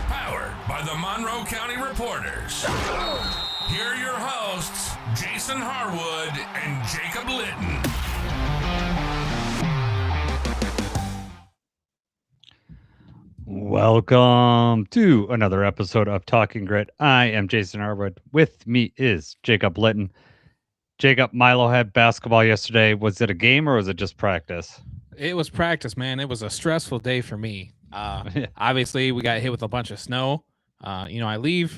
Powered by the Monroe County Reporters. Here are your hosts, Jason Harwood and Jacob Litton. Welcome to another episode of Talking Grit. I am Jason Harwood. With me is Jacob Litton. Jacob, Milo had basketball yesterday. Was it a game or was it just practice? It was practice, man. It was a stressful day for me. Obviously, we got hit with a bunch of snow. I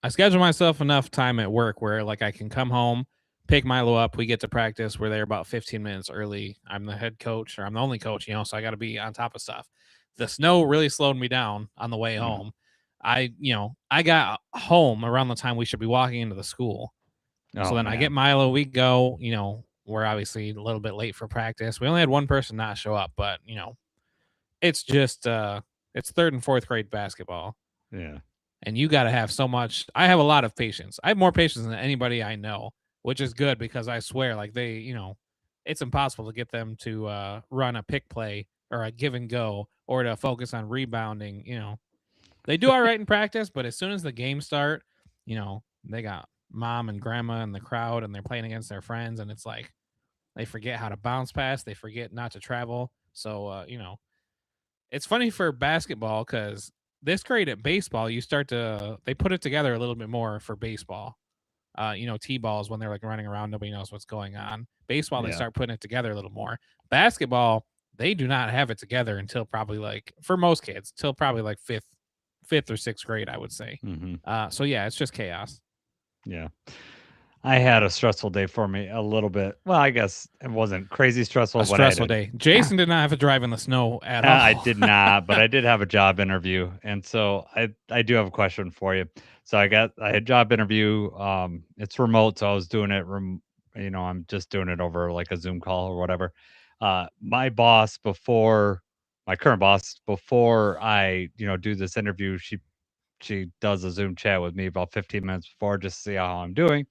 schedule myself enough time at work where like I can come home, pick Milo up. We get to practice. We're there about 15 minutes early. I'm the head coach, or I'm the only coach, so I got to be on top of stuff. The snow really slowed me down on the way home. I got home around the time we should be walking into the school. I get Milo, we go, we're obviously a little bit late for practice. We only had one person not show up, but it's just it's third and fourth grade basketball. Yeah. And you got to have so much. I have a lot of patience. I have more patience than anybody I know, which is good because I swear like they, it's impossible to get them to run a pick play or a give and go or to focus on rebounding. They do all right in practice, but as soon as the games start, they got mom and grandma in the crowd and they're playing against their friends, and it's like they forget how to bounce pass, they forget not to travel. So it's funny for basketball because this grade at baseball they put it together a little bit more for baseball. T-balls, when they're like running around, nobody knows what's going on. Baseball, they start putting it together a little more. Basketball, they do not have it together until probably like, for most kids, till probably like fifth or sixth grade, I would say. So yeah, it's just chaos. Yeah. I had a stressful day for me a little bit. Well, I guess it wasn't crazy stressful. A stressful day. Jason did not have to drive in the snow at all. I did not, but I did have a job interview. And so I do have a question for you. So I had a job interview. It's remote. So I was doing it. I'm just doing it over like a Zoom call or whatever. My current boss, before I, do this interview, she does a Zoom chat with me about 15 minutes before just to see how I'm doing.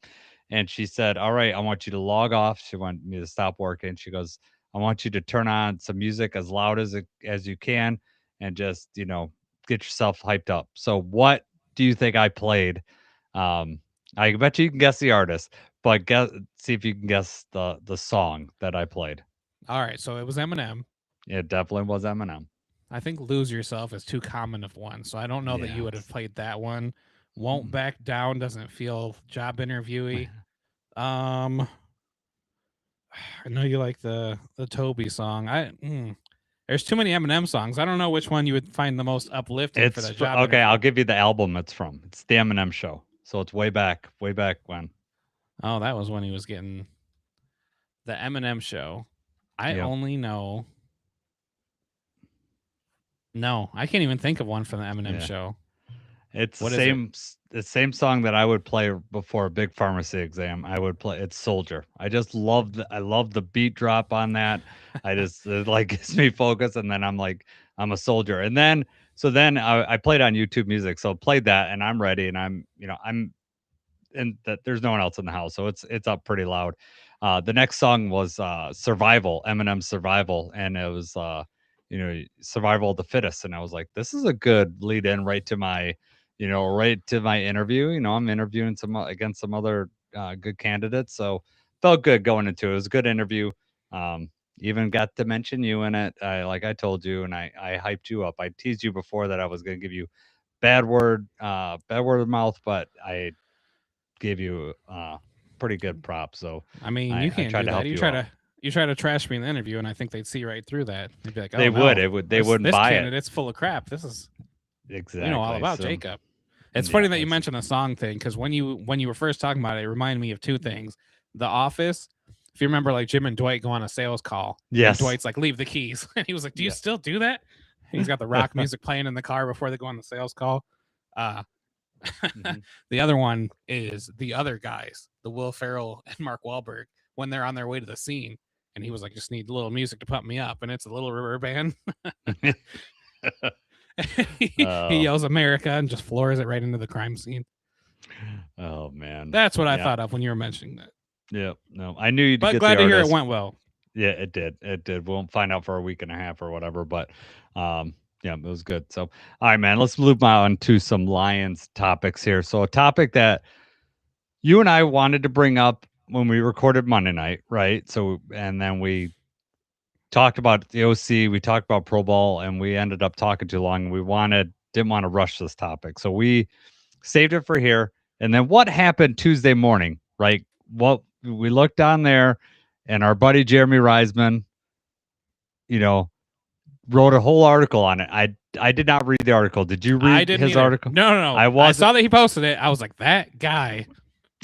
And she said, "All right, I want you to log off." She wanted me to stop working. She goes, "I want you to turn on some music as loud as you can and just, get yourself hyped up." So what do you think I played? I bet you can guess the artist, but see if you can guess the song that I played. All right, so it was Eminem. It definitely was Eminem. I think "Lose Yourself" is too common of one, so I don't know that you would have played that one. "Won't Back Down" doesn't feel job interviewee. I know you like the Toby song. There's too many Eminem songs. I don't know which one you would find the most uplifting for the job. Okay, interview. I'll give you the album it's from. It's the Eminem Show. So it's way back when. Oh, that was when he was getting the Eminem Show. I only know. No, I can't even think of one from the Eminem Show. It's the same song that I would play before a big pharmacy exam. I would play. It's Soldier. I just love the beat drop on that. It like gets me focused, and then I'm like, I'm a soldier. And then I played on YouTube Music, so I played that, and I'm ready, and I'm that there's no one else in the house, so it's up pretty loud. The next song was Survival, Eminem's Survival, and it was Survival of the Fittest, and I was like, this is a good lead in right to my interview. I'm interviewing against some other good candidates, so felt good going into it. It was a good interview. Even got to mention you in it, like I told you, and I hyped you up. I teased you before that I was going to give you bad word of mouth, but I gave you pretty good props. So I mean, you can't do that. You try to trash me in the interview, and I think they'd see right through that. They'd be like, "Oh, they wouldn't buy it. This candidate's full of crap. This is exactly all about Jacob." It's funny that you mentioned the song thing, because when you were first talking about it, it reminded me of two things: The Office. If you remember, like Jim and Dwight go on a sales call. Yes. And Dwight's like, "Leave the keys," and he was like, "Do you still do that?" And he's got the rock music playing in the car before they go on the sales call. The other one is The Other Guys, the Will Ferrell and Mark Wahlberg, when they're on their way to the scene. And he was like, "Just need a little music to pump me up." And it's a Little River Band. He yells America and just floors it right into the crime scene. Oh, man. That's what I thought of when you were mentioning that. Yeah. No, I knew you'd but get glad the to hear artist. it went well. Yeah, it did. We won't find out for a week and a half or whatever. But Yeah, it was good. So, all right, man, let's move on to some Lions topics here. So, a topic that you and I wanted to bring up when we recorded Monday night, right? So, and then we talked about the OC, we talked about Pro Bowl, and we ended up talking too long. We didn't want to rush this topic. So, we saved it for here. And then what happened Tuesday morning, right? What we looked down there, and our buddy Jeremy Reisman, you know, wrote a whole article on it. I did not read the article. Did you I read didn't his either. article? No. I saw that he posted it. I was like, that guy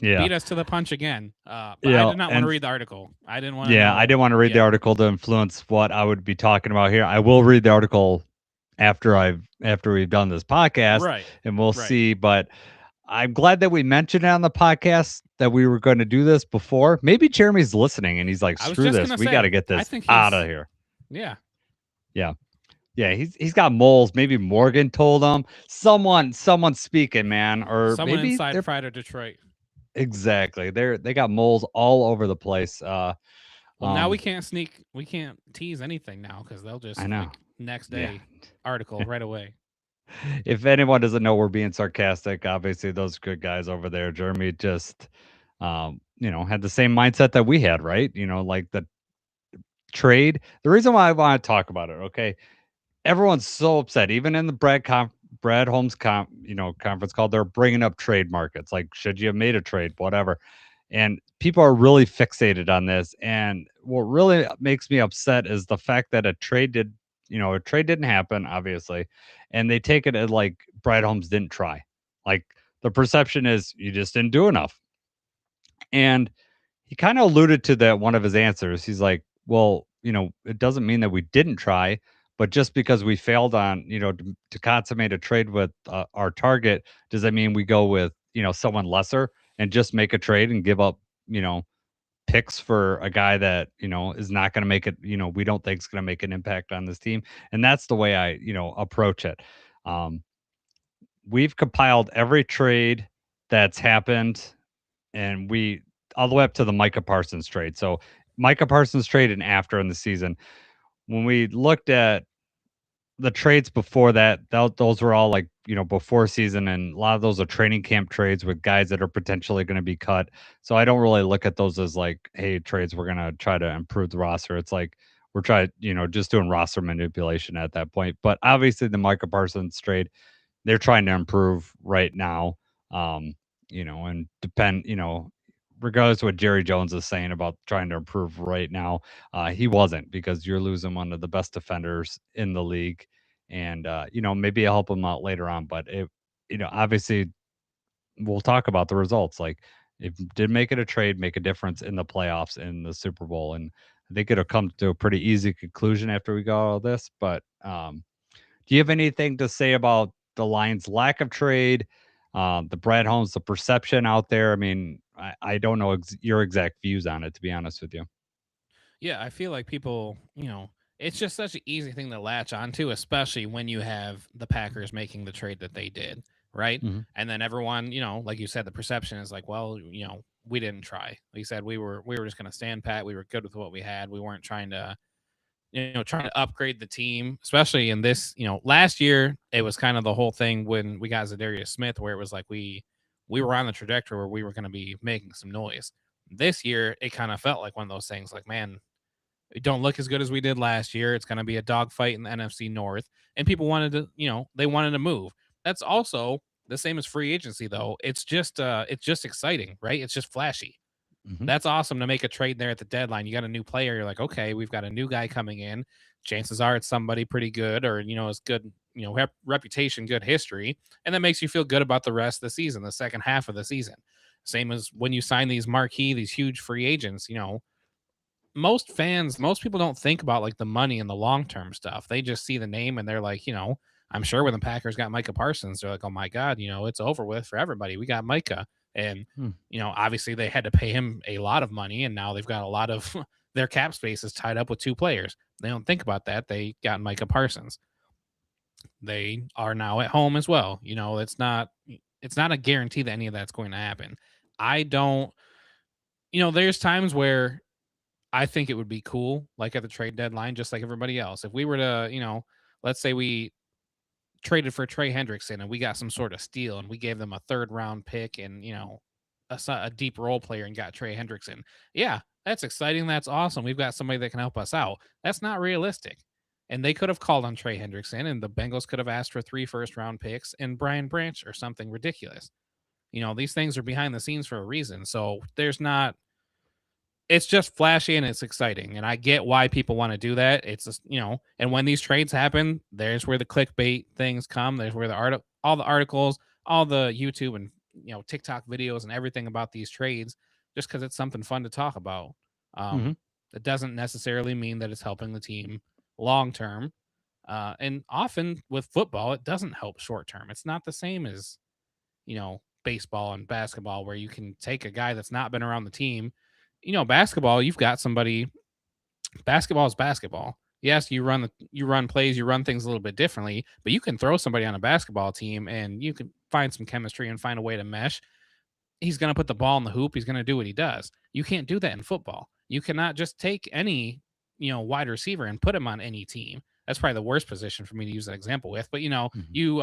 beat us to the punch again. But I did not want to read the article. I didn't want to. Yeah, I didn't want to read the article to influence what I would be talking about here. I will read the article after we've done this podcast, right? And we'll see. But I'm glad that we mentioned it on the podcast that we were going to do this before. Maybe Jeremy's listening and he's like, "Screw this, we got to get this out of here." Yeah. Yeah, he's got moles. Maybe Morgan told him. Someone's speaking, man, or someone maybe inside Pride of Detroit. Exactly. They got moles all over the place. Well, now we can't tease anything now because they'll just next day article right away. If anyone doesn't know, we're being sarcastic. Obviously, those good guys over there, Jeremy just had the same mindset that we had, right? Like the trade. The reason why I want to talk about it, okay? Everyone's so upset, even in the Brad Holmes conference call, they're bringing up trade markets. Like, should you have made a trade, whatever. And people are really fixated on this. And what really makes me upset is the fact that a trade didn't happen, obviously. And they take it as like Brad Holmes didn't try. Like the perception is you just didn't do enough. And he kind of alluded to that one of his answers. He's like, well, it doesn't mean that we didn't try, but just because we failed on, to consummate a trade with our target, does that mean we go with, someone lesser and just make a trade and give up, picks for a guy that, is not going to make it, we don't think is going to make an impact on this team. And that's the way I, approach it. We've compiled every trade that's happened, and all the way up to the Micah Parsons trade. So Micah Parsons trade and after in the season, when we looked at the trades before that, those were all like, before season, and a lot of those are training camp trades with guys that are potentially going to be cut. So I don't really look at those as like, hey, trades, we're going to try to improve the roster. It's like we're trying, just doing roster manipulation at that point. But obviously the Micah Parsons trade, they're trying to improve right now. And depend, regardless of what Jerry Jones is saying about trying to improve right now, he wasn't, because you're losing one of the best defenders in the league. And, maybe I'll help him out later on. But, obviously, we'll talk about the results. Like, it did make it a trade, make a difference in the playoffs in the Super Bowl. And I think it'll come to a pretty easy conclusion after we got all this. But do you have anything to say about the Lions' lack of trade? The Brad Holmes, the perception out there. I mean, I don't know your exact views on it, to be honest with you. Yeah, I feel like people, it's just such an easy thing to latch onto, especially when you have the Packers making the trade that they did, right? Mm-hmm. And then everyone, like you said, the perception is like, well, we didn't try. Like you said, we were just going to stand pat. We were good with what we had. We weren't trying to upgrade the team, especially in this, last year, it was kind of the whole thing when we got Zadarius Smith, where it was like we were on the trajectory where we were going to be making some noise. This year, it kind of felt like one of those things like, man, we don't look as good as we did last year. It's going to be a dogfight in the NFC North. And people wanted to, they wanted to move. That's also the same as free agency, though. It's just exciting, right? It's just flashy. Mm-hmm. That's awesome to make a trade there at the deadline. You got a new player. You're like, okay, we've got a new guy coming in. Chances are it's somebody pretty good, or, it's good, reputation, good history. And that makes you feel good about the rest of the season, the second half of the season. Same as when you sign these these huge free agents, most people don't think about like the money and the long-term stuff. They just see the name and they're like, I'm sure when the Packers got Micah Parsons, they're like, oh my God, it's over with for everybody. We got Micah. And, obviously they had to pay him a lot of money, and now they've got a lot of their cap space is tied up with two players. They don't think about that. They got Micah Parsons. They are now at home as well. It's not a guarantee that any of that's going to happen. I don't, there's times where I think it would be cool, like at the trade deadline, just like everybody else. If we were to, let's say we traded for Trey Hendrickson and we got some sort of steal and we gave them a 3rd round pick and, a deep role player and got Trey Hendrickson. Yeah, that's exciting. That's awesome. We've got somebody that can help us out. That's not realistic. And they could have called on Trey Hendrickson and the Bengals could have asked for 3 first-round picks and Brian Branch or something ridiculous. These things are behind the scenes for a reason. So it's just flashy and it's exciting. And I get why people want to do that. It's just, and when these trades happen, there's where the clickbait things come. There's where all the articles, all the YouTube and, TikTok videos and everything about these trades, just because it's something fun to talk about. It doesn't necessarily mean that it's helping the team long term. And often with football, it doesn't help short term. It's not the same as, baseball and basketball where you can take a guy that's not been around the team. Basketball, you've got somebody. Basketball is basketball. Yes, you run plays, you run things a little bit differently, but you can throw somebody on a basketball team and you can find some chemistry and find a way to mesh. He's going to put the ball in the hoop. He's going to do what he does. You can't do that in football. You cannot just take any, wide receiver and put him on any team. That's probably the worst position for me to use that example with. But, you,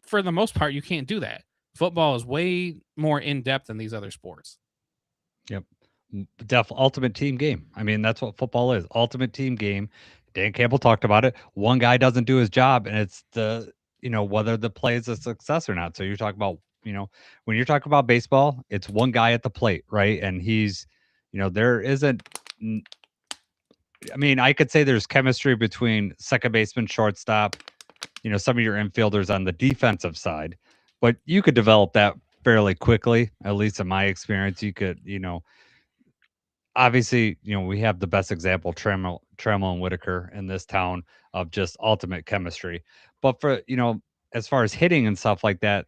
for the most part, you can't do that. Football is way more in-depth than these other sports. Yep. Ultimate team game. I mean, that's what football is. Ultimate team game. Dan Campbell talked about it. One guy doesn't do his job, and it's whether the play is a success or not. So you're talking about, when you're talking about baseball, it's one guy at the plate, right? And he's, there isn't. I mean, I could say there's chemistry between second baseman, shortstop, some of your infielders on the defensive side, but you could develop that fairly quickly. At least in my experience, you could, obviously, we have the best example, Trammell and Whitaker in this town of just ultimate chemistry. But for, as far as hitting and stuff like that,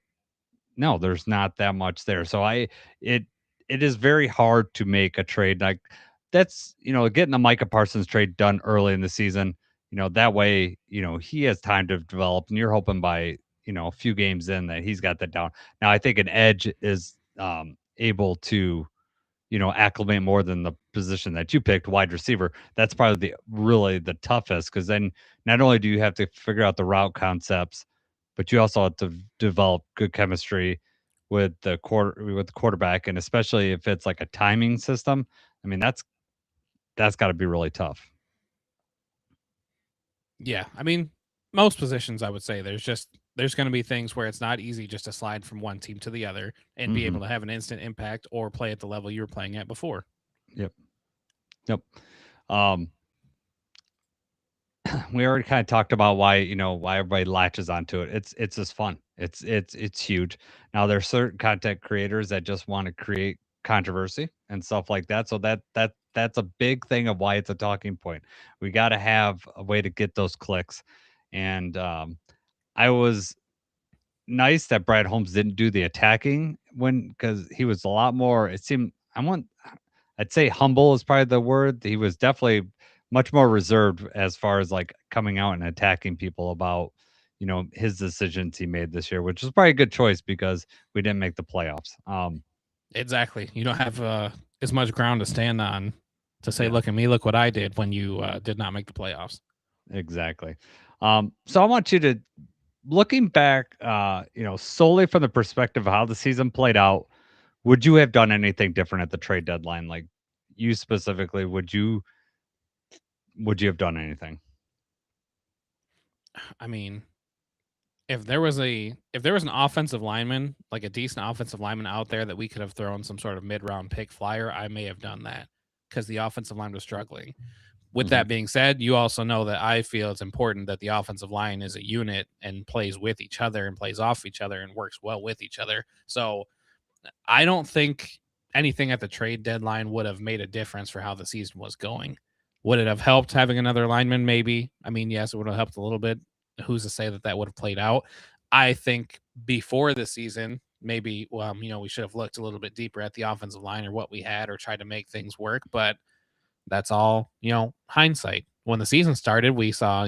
no, there's not that much there. So it is very hard to make a trade like that's, getting the Micah Parsons trade done early in the season, that way, he has time to develop and you're hoping by, a few games in that he's got that down. Now, I think an edge is able to, acclimate more than the position that you picked, wide receiver. That's probably really the toughest because then not only do you have to figure out the route concepts, but you also have to develop good chemistry with the quarterback, and especially if it's like a timing system. I mean, that's got to be really tough. Yeah, I mean, most positions, I would say there's going to be things where it's not easy just to slide from one team to the other and be able to have an instant impact or play at the level you were playing at before. Yep. We already kind of talked about why everybody latches onto it. It's just fun. It's huge. Now there's certain content creators that just want to create controversy and stuff like that. So that's a big thing of why it's a talking point. We got to have a way to get those clicks. And I was nice that Brad Holmes didn't do the attacking because he was a lot more, it seemed, I'd say humble is probably the word. He was definitely much more reserved as far as like coming out and attacking people about, his decisions he made this year, which is probably a good choice because we didn't make the playoffs. Exactly. You don't have as much ground to stand on to say, look at me, look what I did when you did not make the playoffs. Exactly. So I want you to, looking back, solely from the perspective of how the season played out, would you have done anything different at the trade deadline? Like you specifically, would you have done anything? I mean, if there was an offensive lineman, like a decent offensive lineman out there that we could have thrown some sort of mid-round pick flyer, I may have done that because the offensive line was struggling. With that being said, you also know that I feel it's important that the offensive line is a unit and plays with each other and plays off each other and works well with each other. So I don't think anything at the trade deadline would have made a difference for how the season was going. Would it have helped having another lineman? Maybe. I mean, yes, it would have helped a little bit. Who's to say that would have played out? I think before the season, maybe, we should have looked a little bit deeper at the offensive line or what we had or tried to make things work. But that's all, hindsight. When the season started, we saw,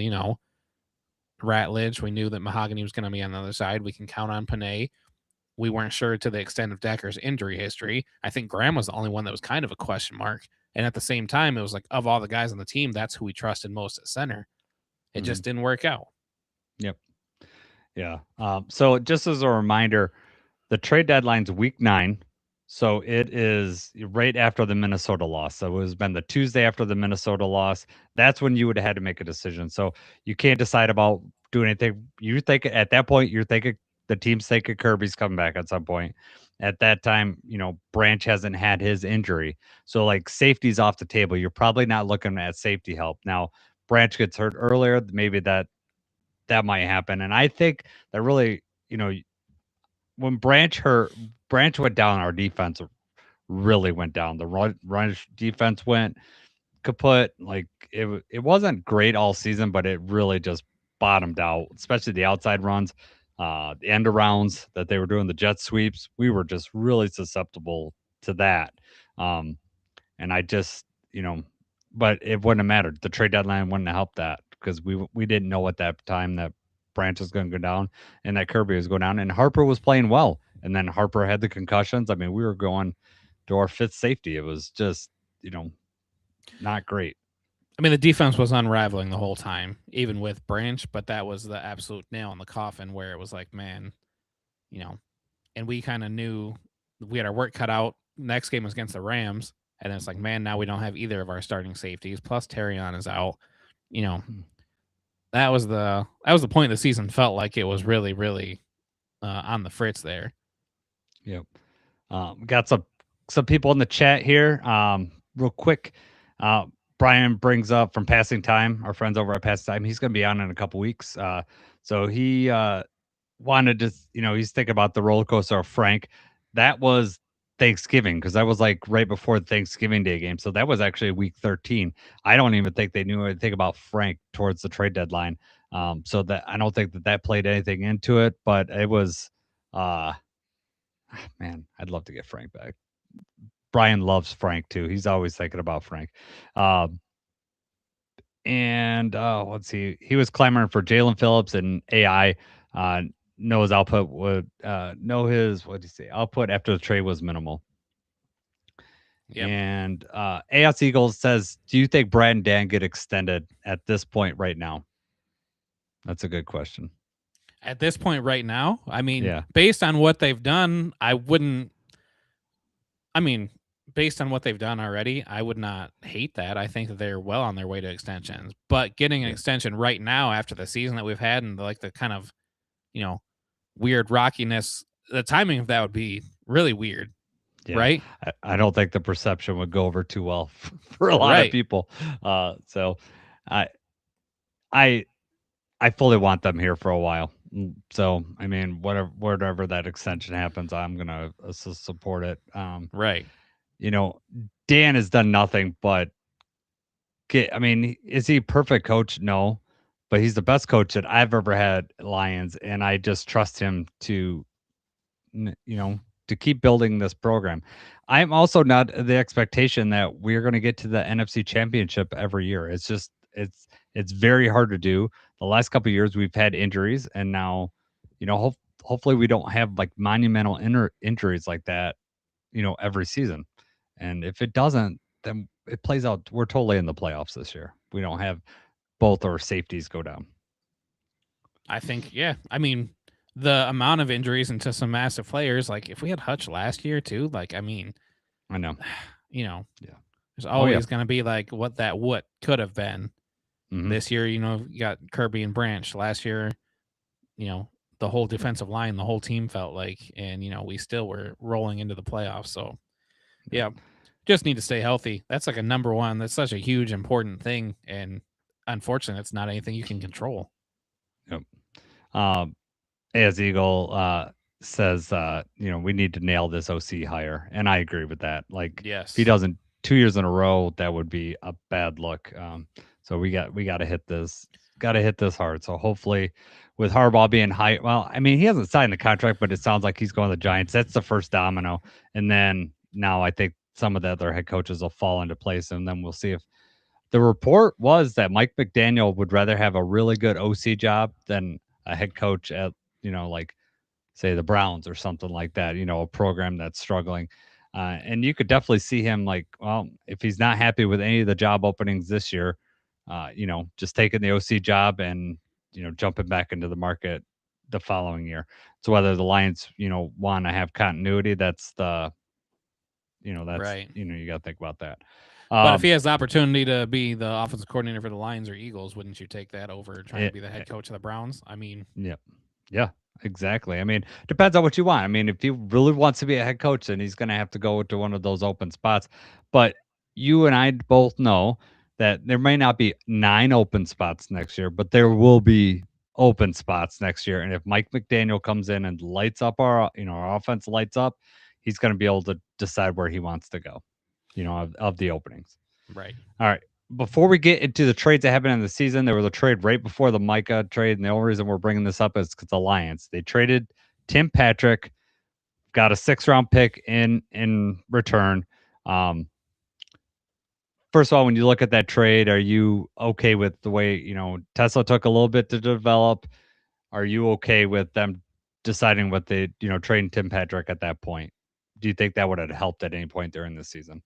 Ratledge. We knew that Mahogany was going to be on the other side. We can count on Panay. We weren't sure to the extent of Decker's injury history. I think Graham was the only one that was kind of a question mark. And at the same time, it was like, of all the guys on the team, that's who we trusted most at center. It just didn't work out. Yep. Yeah. So just as a reminder, the trade deadline's week 9. So it is right after the Minnesota loss. So it has been the Tuesday after the Minnesota loss. That's when you would have had to make a decision. So you can't decide about doing anything. You think at that point, you're thinking the team's thinking Kirby's coming back at some point. At that time, Branch hasn't had his injury. So like safety's off the table. You're probably not looking at safety help. Now, Branch gets hurt earlier, maybe that might happen. And I think that really, when Branch went down, our defense really went down. The run defense went kaput. Like it wasn't great all season, but it really just bottomed out, especially the outside runs, the end arounds that they were doing, the jet sweeps. We were just really susceptible to that. Um, and I just, but it wouldn't have mattered. The trade deadline wouldn't have helped that because we didn't know at that time that Branch was going to go down and that Kirby was going down, and Harper was playing well, and then Harper had the concussions. I mean, we were going to our fifth safety. It was just, not great. I mean, the defense was unraveling the whole time, even with Branch, but that was the absolute nail in the coffin where it was like, man, and we kind of knew we had our work cut out. Next game was against the Rams, and it's like, man, now we don't have either of our starting safeties. Plus, Terrion is out. That was the point of the season. Felt like it was really, really on the fritz there. Yep. Got some people in the chat here. Real quick. Brian brings up from Passing Time, our friends over at Passing Time. He's going to be on in a couple weeks. So he wanted to, he's thinking about the roller coaster of Frank. That was Thanksgiving, because that was like right before the Thanksgiving Day game. So that was actually week 13. I don't even think they knew anything about Frank towards the trade deadline. So that I don't think that played anything into it, but it was, man, I'd love to get Frank back. Brian loves Frank too. He's always thinking about Frank. And let's see, he was clamoring for Jaelan Phillips and AI. Know his output would know his what did he say? Output after the trade was minimal. Yep. And AS Eagles says, do you think Brad and Dan get extended at this point right now? That's a good question. At this point right now, I mean, based on what they've done, I wouldn't. I mean, based on what they've done already, I would not hate that. I think that they're well on their way to extensions. But getting an extension right now after the season that we've had and like the kind of, weird rockiness, the timing of that would be really weird. Yeah. Right? I don't think the perception would go over too well for a lot of people. So I fully want them here for a while. So, I mean, whatever that extension happens, I'm going to support it. Right. Dan has done nothing but is he a perfect coach? No, but he's the best coach that I've ever had at Lions. And I just trust him to keep building this program. I'm also not the expectation that we're going to get to the NFC Championship every year. It's just, it's very hard to do. The last couple of years we've had injuries, and now, hopefully we don't have like monumental injuries like that, every season. And if it doesn't, then it plays out. We're totally in the playoffs this year. We don't have both our safeties go down. I think, yeah. I mean, the amount of injuries into some massive players, like if we had Hutch last year too, like, I mean, I know, there's always going to be like what could have been. Mm-hmm. This year, you got Kirby and Branch. Last year, the whole defensive line, the whole team felt like, and, we still were rolling into the playoffs. So, yeah, just need to stay healthy. That's like a number one. That's such a huge, important thing. And unfortunately, it's not anything you can control. Yep. As Eagle says, we need to nail this OC hire. And I agree with that. Like, yes. If he doesn't 2 years in a row, that would be a bad look. So we got to hit this. Got to hit this hard. So hopefully, with Harbaugh being high, well, I mean, he hasn't signed the contract, but it sounds like he's going to the Giants. That's the first domino. And then now I think some of the other head coaches will fall into place, and then we'll see if the report was that Mike McDaniel would rather have a really good OC job than a head coach at, like say the Browns or something like that, a program that's struggling. And you could definitely see him like, well, if he's not happy with any of the job openings this year, just taking the OC job and, jumping back into the market the following year. So whether the Lions, want to have continuity, that's the, Right. you got to think about that. But if he has the opportunity to be the offensive coordinator for the Lions or Eagles, wouldn't you take that over trying to be the head coach of the Browns? I mean, yeah, exactly. I mean, depends on what you want. I mean, if he really wants to be a head coach, then he's going to have to go to one of those open spots. But you and I both know that there may not be 9 open spots next year, but there will be open spots next year. And if Mike McDaniel comes in and lights up our offense lights up, he's going to be able to decide where he wants to go, of the openings. right. All right. Before we get into the trades that happened in the season, there was a trade right before the Micah trade, and the only reason we're bringing this up is because the Lions. They traded Tim Patrick, got a 6th-round pick in return. First of all, when you look at that trade, are you okay with the way Tesla took a little bit to develop? Are you okay with them deciding what they trading Tim Patrick at that point? Do you think that would have helped at any point during the season?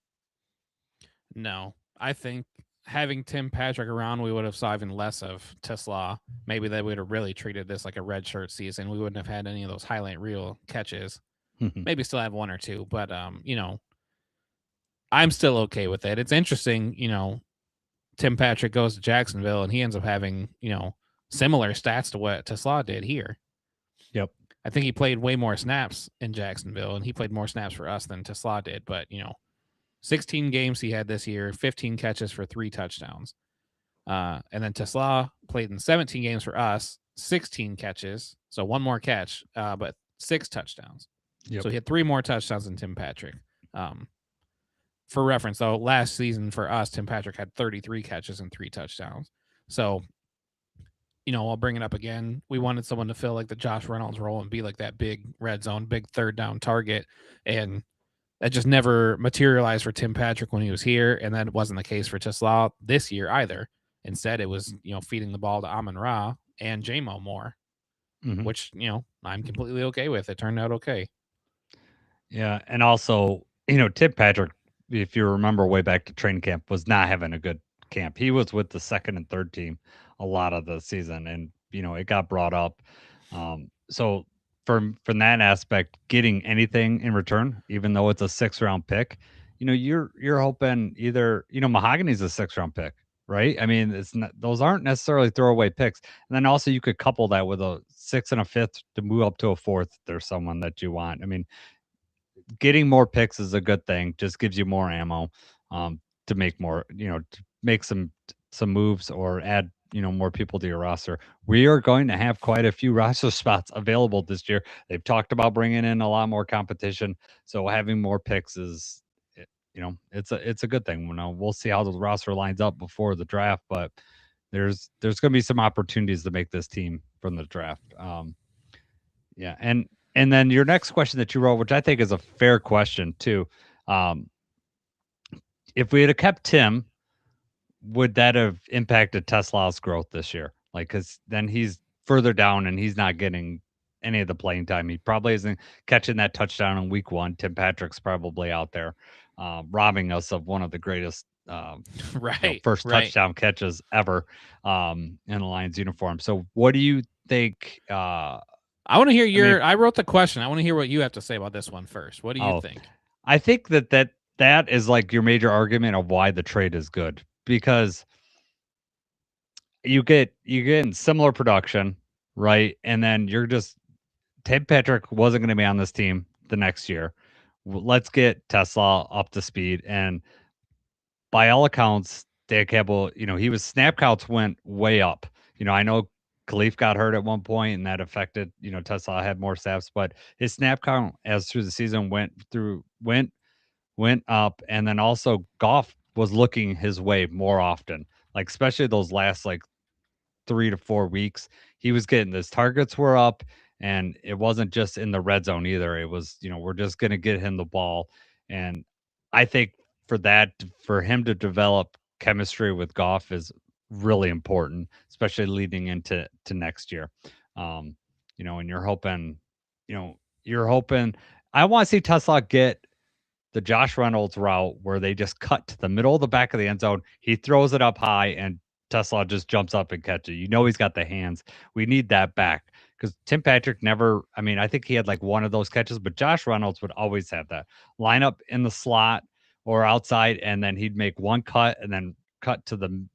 No, I think having Tim Patrick around, we would have saw even less of Tesla. Maybe they would have really treated this like a red shirt season. We wouldn't have had any of those highlight reel catches. Maybe still have 1 or 2, but I'm still okay with it. It's interesting, Tim Patrick goes to Jacksonville and he ends up having, similar stats to what Tesla did here. Yep. I think he played way more snaps in Jacksonville and he played more snaps for us than Tesla did, but 16 games he had this year, 15 catches for 3 touchdowns. And then Tesla played in 17 games for us, 16 catches, so 1 more catch, but 6 touchdowns. Yep. So he had 3 more touchdowns than Tim Patrick. For reference, though, last season for us, Tim Patrick had 33 catches and 3 touchdowns. So, I'll bring it up again. We wanted someone to fill like the Josh Reynolds role and be like that big red zone, big 3rd down target. And that just never materialized for Tim Patrick when he was here. And that wasn't the case for Tesla this year either. Instead, it was, feeding the ball to Amon-Ra and J-Mo more, which, I'm completely okay with. It turned out okay. Yeah. And also, Tim Patrick, if you remember way back to training camp, was not having a good camp. He was with the 2nd and 3rd team a lot of the season. And, it got brought up. So from that aspect, getting anything in return, even though it's a 6th-round pick, you're hoping either, Mahogany's a 6th-round pick, right? I mean, it's not, those aren't necessarily throwaway picks. And then also you could couple that with a 6th and a 5th to move up to a 4th if there's someone that you want. I mean, getting more picks is a good thing. Just gives you more ammo to make more, to make some moves or add, more people to your roster. We are going to have quite a few roster spots available this year. They've talked about bringing in a lot more competition. So having more picks is, it's a good thing. We'll see how the roster lines up before the draft, but there's going to be some opportunities to make this team from the draft. Yeah. And then your next question that you wrote, which I think is a fair question too. If we had kept Tim, would that have impacted Tesla's growth this year? Like, because then he's further down and he's not getting any of the playing time. He probably isn't catching that touchdown in week 1. Tim Patrick's probably out there robbing us of one of the greatest first touchdown catches ever in a Lions uniform. So what do you think? I want to hear I wrote the question. I want to hear what you have to say about this one first. What do you think? I think that is like your major argument of why the trade is good, because you get similar production, right? And then Tim Patrick wasn't going to be on this team the next year. Let's get Tesla up to speed. And by all accounts, Dan Campbell, his snap counts went way up. I know Khalif got hurt at one point and that affected, Tesla had more snaps, but his snap count as through the season went up. And then also Goff was looking his way more often, like especially those last like 3 to 4 weeks, he was getting his targets were up, and it wasn't just in the red zone either. It was, we're just going to get him the ball. And I think for him to develop chemistry with Goff is really important, especially leading into next year. And you're hoping, I want to see Tesla get the Josh Reynolds route where they just cut to the middle of the back of the end zone. He throws it up high and Tesla just jumps up and catches it. He's got the hands. We need that back because Tim Patrick never. I mean, I think he had like one of those catches, but Josh Reynolds would always have that line up in the slot or outside, and then he'd make one cut and then cut to the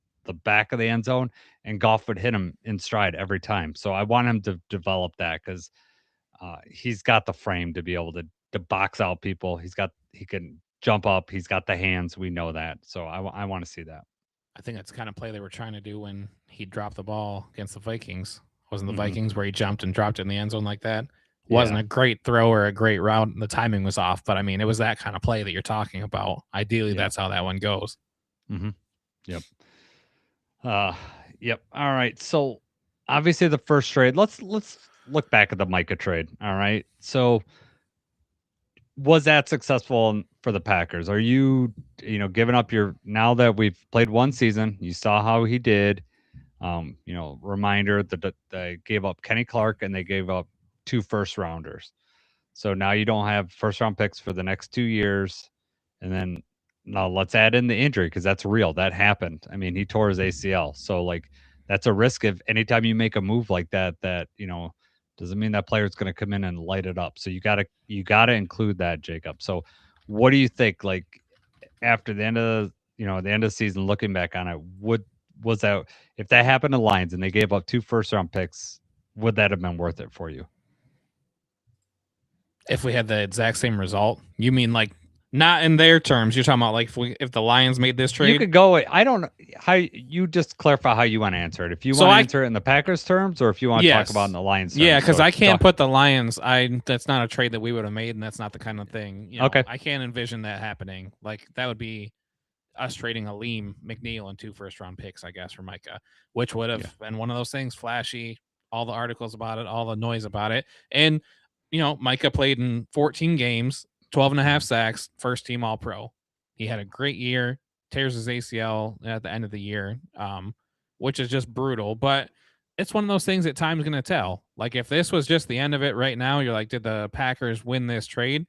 back of the end zone, and Goff would hit him in stride every time. So I want him to develop that because he's got the frame to be able to box out people. He can jump up. He's got the hands. We know that. So I want to see that. I think that's the kind of play they were trying to do when he dropped the ball against the Vikings. Wasn't the Vikings where he jumped and dropped it in the end zone like that? Wasn't a great throw or a great route. The timing was off, but I mean, it was that kind of play that you're talking about. Ideally, that's how that one goes. Yep. Yep. All right. So obviously the first trade. Let's look back at the Micah trade. All right. So was that successful for the Packers? Are you giving up your, now that we've played one season, you saw how he did. Reminder that they gave up Kenny Clark and they gave up 2 first rounders. So now you don't have first round picks for the next 2 years. And then now let's add in the injury because that's real. That happened. I mean, he tore his ACL. So like that's a risk if anytime you make a move like that, doesn't mean that player's going to come in and light it up. So you gotta include that, Jacob. So what do you think? Like after the end of the end of the season, looking back on it, was that if that happened to Lions and they gave up 2 first round picks, would that have been worth it for you? If we had the exact same result, you mean like not in their terms? You're talking about like if the Lions made this trade. You could go. I don't know how you just clarify how you want to answer it. If you want to answer it in the Packers terms, or if you want to talk about in the Lions terms. Yeah, because I can't put the Lions. That's not a trade that we would have made, and that's not the kind of thing. Okay, I can't envision that happening. Like that would be us trading Aleem McNeil and 2 first round picks, I guess, for Micah, which would have been one of those things. Flashy, all the articles about it, all the noise about it, and Micah played in 14 games, 12 and a half sacks, first team All Pro. He had a great year, tears his ACL at the end of the year, which is just brutal. But it's one of those things that time's going to tell. Like if this was just the end of it right now, you're like, did the Packers win this trade?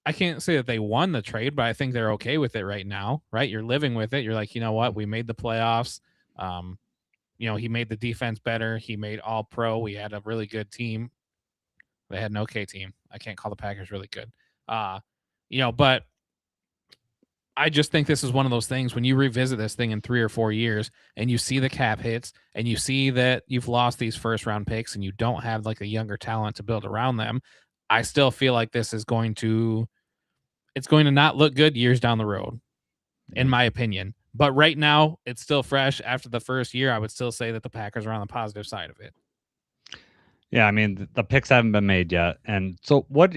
I can't say that they won the trade, but I think they're okay with it right now, right? You're living with it. You're like, you know what? We made the playoffs. He made the defense better. He made All Pro. We had a really good team. They had an okay team. I can't call the Packers really good. But I just think this is one of those things when you revisit this thing in 3 or 4 years and you see the cap hits and you see that you've lost these first round picks and you don't have like a younger talent to build around them. I still feel like this is going to not look good years down the road, in my opinion. But right now, it's still fresh. After the first year, I would still say that the Packers are on the positive side of it. Yeah, I mean, the picks haven't been made yet. And so while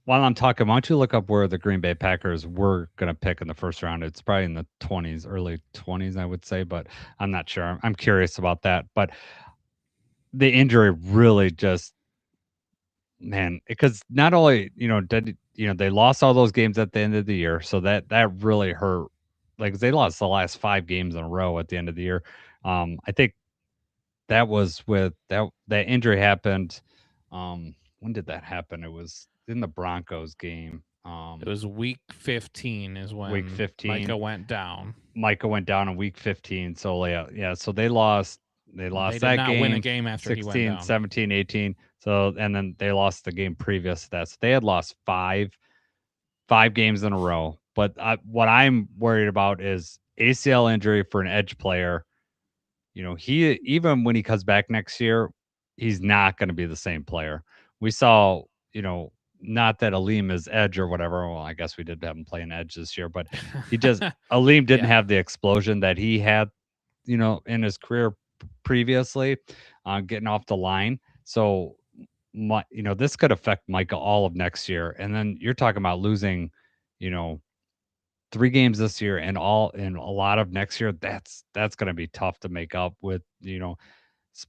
I'm talking, why don't you look up where the Green Bay Packers were going to pick in the first round? It's probably in the 20s, early 20s, I would say, but I'm not sure. I'm curious about that. But the injury really just, man, because not only, they lost all those games at the end of the year. So that really hurt. Like they lost the last 5 games in a row at the end of the year. I think that was with that injury happened. When did that happen? It was in the Broncos game. It was week 15 is when week 15 Micah went down. Micah went down in week 15. So yeah, so they lost They that did not game. win a game after 16, he went down. 17, 18. So and then they lost the game previous to that. So they had lost 5 games in a row. But what I'm worried about is ACL injury for an edge player. He even when he comes back next year, he's not going to be the same player. We saw, not that Aleem is edge or whatever. Well, I guess we did have him playing edge this year, but he just Aleem didn't have the explosion that he had, in his career previously, getting off the line. So, this could affect Micah all of next year, and then you're talking about losing, 3 games this year and a lot of next year. That's going to be tough to make up with,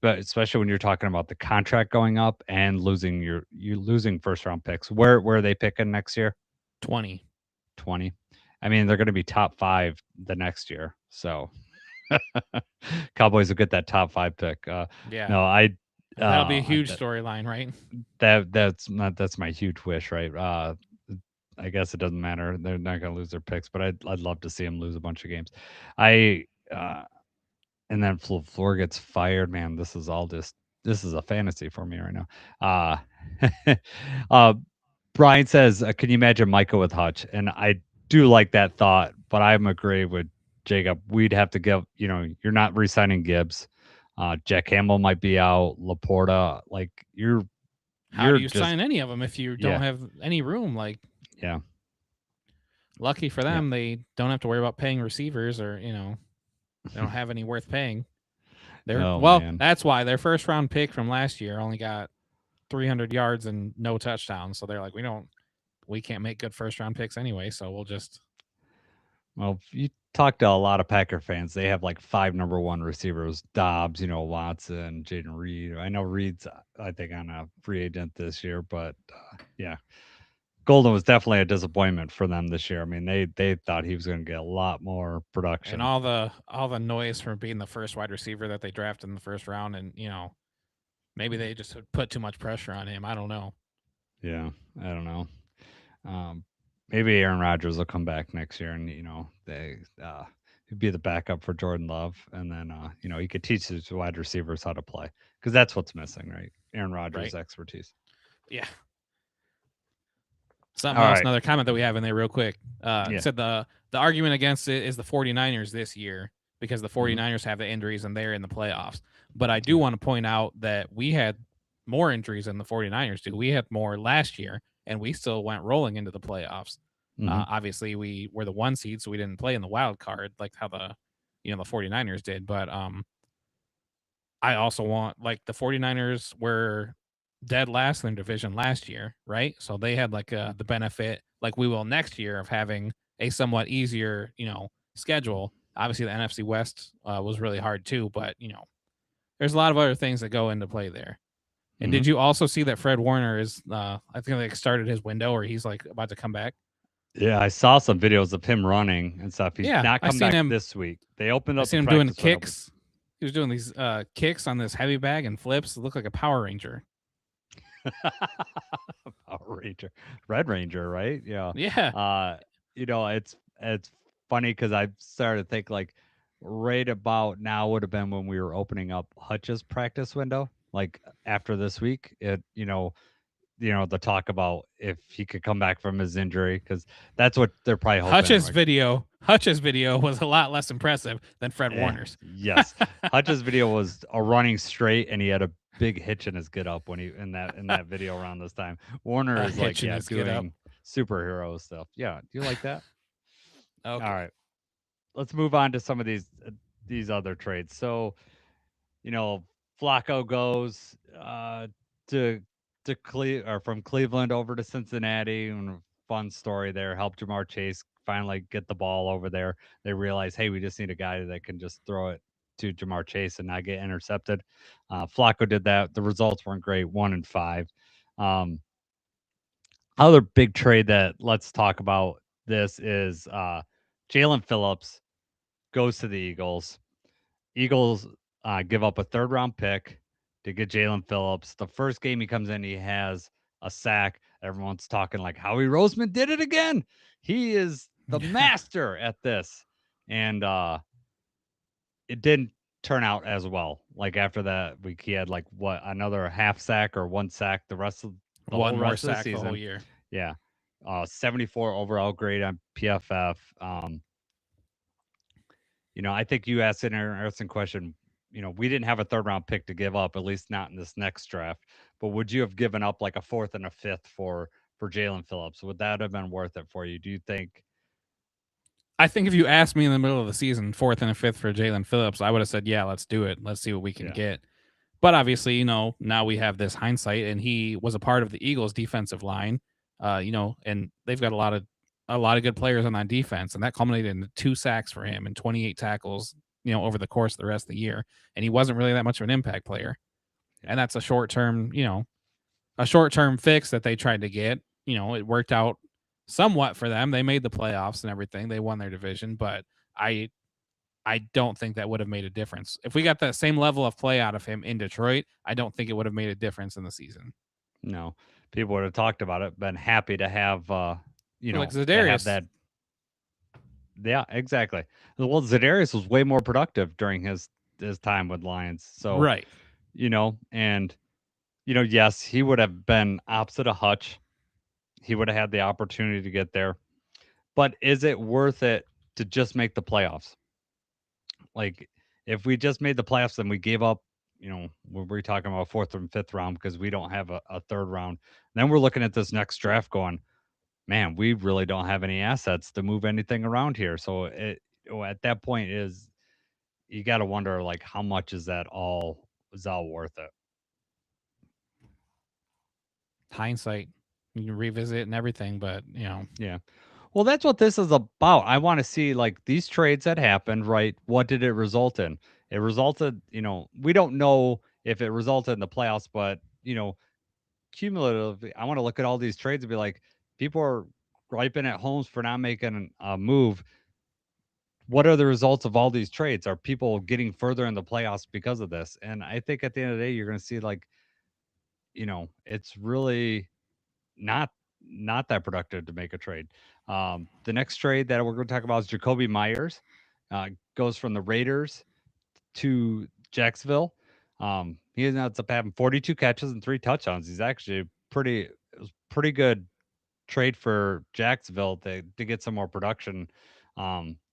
especially when you're talking about the contract going up and losing losing first round picks. Where are they picking next year? 20. I mean, they're going to be top 5 the next year. So Cowboys will get that top 5 pick. Yeah. No, that'll be a huge storyline, right? That's my huge wish, right? I guess it doesn't matter. They're not going to lose their picks, but I'd love to see them lose a bunch of games. And then LaFleur gets fired. Man, this is all just this is a fantasy for me right now. Uh, Brian says, "Can you imagine Micah with Hutch?" And I do like that thought, but I'm agree with Jacob. We'd have to give, you're not re-signing Gibbs. Jack Campbell might be out. Laporta, like How do you just sign any of them if you don't have any room? Like, yeah. Lucky for them, they don't have to worry about paying receivers, or they don't have any worth paying. That's why their first round pick from last year only got 300 yards and no touchdowns. So they're like, we can't make good first round picks anyway. So we'll just. Well, if you talk to a lot of Packer fans, they have like 5 number 1 receivers: Dobbs, Watson, Jaden Reed. I know Reed's, I think, on a free agent this year, but yeah, Golden was definitely a disappointment for them this year. I mean, they thought he was going to get a lot more production, and all the noise from being the first wide receiver that they drafted in the first round, and maybe they just put too much pressure on him. I don't know. Yeah, I don't know. Maybe Aaron Rodgers will come back next year, and they he'd be the backup for Jordan Love, and then he could teach his wide receivers how to play, because that's what's missing, right? Aaron Rodgers' expertise. Yeah. Something else, another comment that we have in there real quick. It said the argument against it is the 49ers this year, because the 49ers have the injuries and they're in the playoffs. But I do want to point out that we had more injuries than the 49ers do. We had more last year, and we still went rolling into the playoffs. Obviously, we were the 1 seed, so we didn't play in the wild card like how the 49ers did. But I also want, like, the 49ers were dead last in their division last year, right? So they had like the benefit, like we will next year, of having a somewhat easier, schedule. Obviously, the NFC West was really hard too, but there's a lot of other things that go into play there. And did you also see that Fred Warner is, I think, like, started his window, or he's like about to come back? Yeah, I saw some videos of him running and stuff. He's not come back this week. They opened up. I seen him doing kicks. He was doing these kicks on this heavy bag and flips. It looked like a Power Ranger. Power Ranger, Red Ranger, right? Yeah. It's funny because I started to think, like, right about now would have been when we were opening up Hutch's practice window, like after this week. The talk about if he could come back from his injury, because that's what they're probably hoping. Hutch's video was a lot less impressive than Fred Warner's. Yes, Hutch's video was a running straight, and he had a big hitch in his get up when he in that video around this time. Warner is like doing superhero stuff. Yeah, do you like that? Okay. All right, let's move on to some of these other trades. So, Flacco goes from Cleveland over to Cincinnati, and fun story there. Helped Jamar Chase finally get the ball over there. They realize, hey, we just need a guy that can just throw it to Jamar Chase and not get intercepted. Flacco did that. The results weren't great, 1-5. Other big trade that let's talk about this is Jalen Phillips goes to the Eagles. Eagles give up a 3rd round pick to get Jalen Phillips. The first game he comes in, he has a sack. Everyone's talking like Howie Roseman did it again. He is the master at this. And it didn't turn out as well. Like after that week, he had like another half sack or 1 sack the rest of the one whole more rest of the sack season. the whole year. Yeah. 74 overall grade on PFF. I think you asked an interesting question. We didn't have a 3rd round pick to give up, at least not in this next draft. But would you have given up like a 4th and a 5th for Jalen Phillips? Would that have been worth it for you? Do you think? I think if you asked me in the middle of the season, 4th and a 5th for Jalen Phillips, I would have said, yeah, let's do it. Let's see what we can get. But obviously, now we have this hindsight, and he was a part of the Eagles defensive line, and they've got a lot of good players on that defense, and that culminated in 2 sacks for him and 28 tackles, over the course of the rest of the year. And he wasn't really that much of an impact player. And that's a short-term fix that they tried to get. It worked out somewhat for them. They made the playoffs and everything. They won their division, but I don't think that would have made a difference. If we got that same level of play out of him in Detroit, I don't think it would have made a difference in the season. No. People would have talked about it, been happy to have like Za'Darius. Have that. Yeah, exactly. Well, Za'Darius was way more productive during his time with Lions. So right. and yes, he would have been opposite of Hutch. He would have had the opportunity to get there. But is it worth it to just make the playoffs? Like, if we just made the playoffs and we gave up, we're talking about fourth and fifth round because we don't have a third round. Then we're looking at this next draft going, man, we really don't have any assets to move anything around here. So at that point is you got to wonder like how much is all worth it? Hindsight, you can revisit and everything, but Yeah. Well, that's what this is about. I want to see like these trades that happened, right? What did it result in? It resulted, we don't know if it resulted in the playoffs, but cumulatively, I want to look at all these trades and be like, people are griping at Holmes for not making a move. What are the results of all these trades? Are people getting further in the playoffs because of this? And I think at the end of the day, you're going to see like, it's really not that productive to make a trade. The next trade that we're going to talk about is Jacoby Myers. Goes from the Raiders to Jacksonville. He ends up having 42 catches and 3 touchdowns. He's actually it was pretty good trade for Jacksonville to get some more production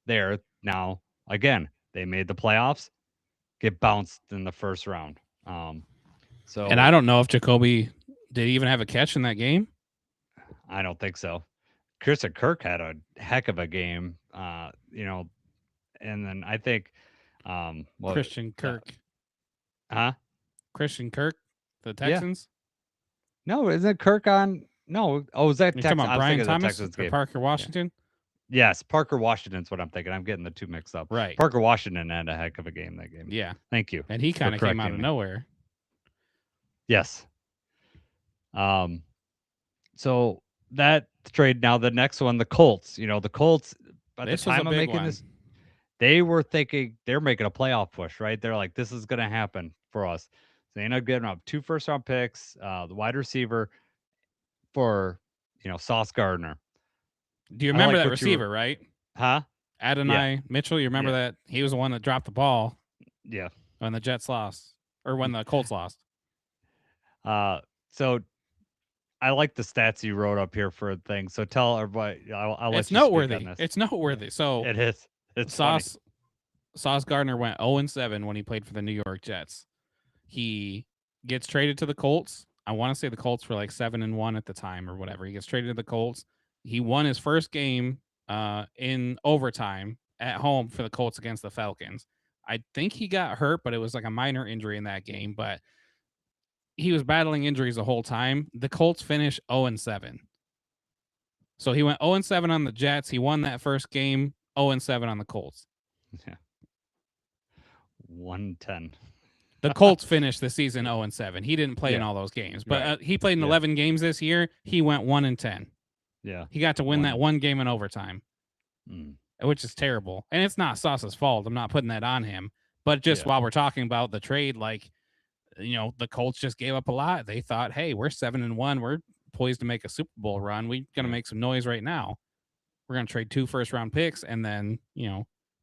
there. Now, again, they made the playoffs, get bounced in the first round. So and I don't know if Jacoby did he even have a catch in that game. I don't think so. Christian Kirk had a heck of a game, and then I think, Christian Kirk, huh? Christian Kirk, the Yeah. Texans. No, isn't Kirk on? No. Oh, is that You're Texas? talking about I was Brian thinking of the Thomas Texans or game. Parker Washington? Yes, Parker Washington's what I'm thinking. I'm getting the two mixed up. Right. Parker Washington had a heck of a game that game. Yeah. Thank you. And he kind of came out of correcting me. nowhere. Yes. So that trade. Now the next one, the Colts. The Colts. By This the was a time of big making one. this, they were thinking they're making a playoff push, right? They're like, this is going to happen for us. So they end up giving up 2 first-round picks, the wide receiver for Sauce Gardner. Do you remember like that what you were- receiver, right? Huh? Adonai Mitchell. You remember Yeah. that? He was the one that dropped the ball Yeah. when the Jets lost, or when the Colts lost. So I like the stats you wrote up here for a thing. So tell everybody. I'll let It's you speak noteworthy. on this. It's noteworthy. So It is. It's funny. Sauce Gardner went 0-7 when he played for the New York Jets. He gets traded to the Colts. I want to say the Colts were like 7-1 at the time or whatever. He gets traded to the Colts. He won his first game in overtime at home for the Colts against the Falcons. I think he got hurt, but it was like a minor injury in that game. But he was battling injuries the whole time. The Colts finished 0-7. So he went 0-7 on the Jets. He won that first game, 0-7 on the Colts. Yeah. 110. The Colts finished the season 0-7. He didn't play in Yeah. all those games, but Right. he played in Yeah. 11 games this year. He went 1-10. Yeah. He got to win that one game in overtime, which is terrible. And it's not Sauce's fault. I'm not putting that on him. But just while we're talking about the trade, like, the Colts just gave up a lot. They thought, hey, we're 7-1. We're poised to make a Super Bowl run. We're going to make some noise right now. We're going to trade 2 first-round picks. And then,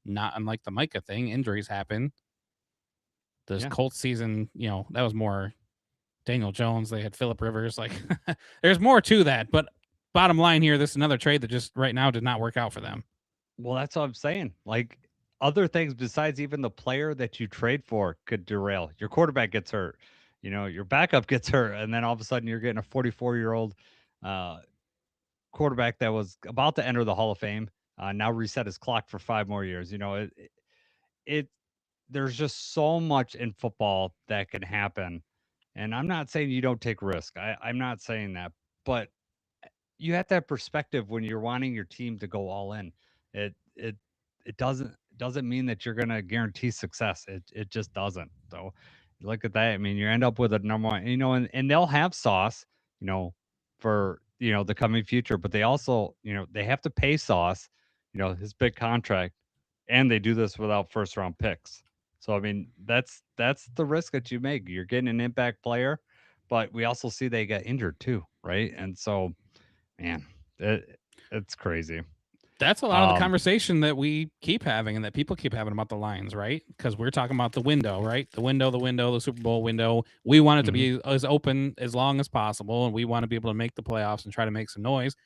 not unlike the Micah thing, injuries happen. This Colts season, that was more Daniel Jones. They had Phillip Rivers. Like, there's more to that. But bottom line here, this is another trade that just right now did not work out for them. Well, that's what I'm saying. Like, other things besides even the player that you trade for could derail. Your quarterback gets hurt. Your backup gets hurt. And then all of a sudden you're getting a 44-year-old quarterback that was about to enter the Hall of Fame, now reset his clock for 5 more years. There's just so much in football that can happen. And I'm not saying you don't take risk. I'm not saying that. But you have to have perspective when you're wanting your team to go all in. It doesn't mean that you're going to guarantee success. It just doesn't. So you look at that. I mean, you end up with a number one, and they'll have Sauce, for, the coming future, but they also, they have to pay Sauce, his big contract, and they do this without first round picks. So, I mean, that's the risk that you make. You're getting an impact player, but we also see they get injured too. Right. And so, man, it's crazy. That's a lot of the conversation that we keep having and that people keep having about the Lions, right? Because we're talking about the window, right? The window, the Super Bowl window. We want it to be as open as long as possible, and we want to be able to make the playoffs and try to make some noise.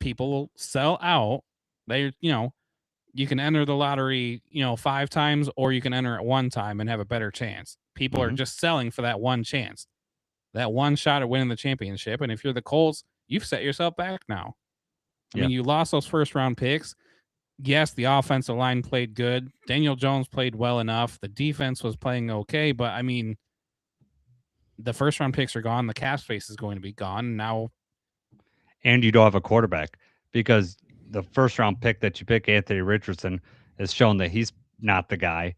People will sell out. You can enter the lottery, 5 times, or you can enter it 1 time and have a better chance. People are just selling for that one chance, that one shot at winning the championship. And if you're the Colts, you've set yourself back now. I mean, you lost those first round picks. Yes, the offensive line played good. Daniel Jones played well enough. The defense was playing okay, but I mean, the first round picks are gone. The cap space is going to be gone now. And you don't have a quarterback because the first round pick that you pick, Anthony Richardson, has shown that he's not the guy.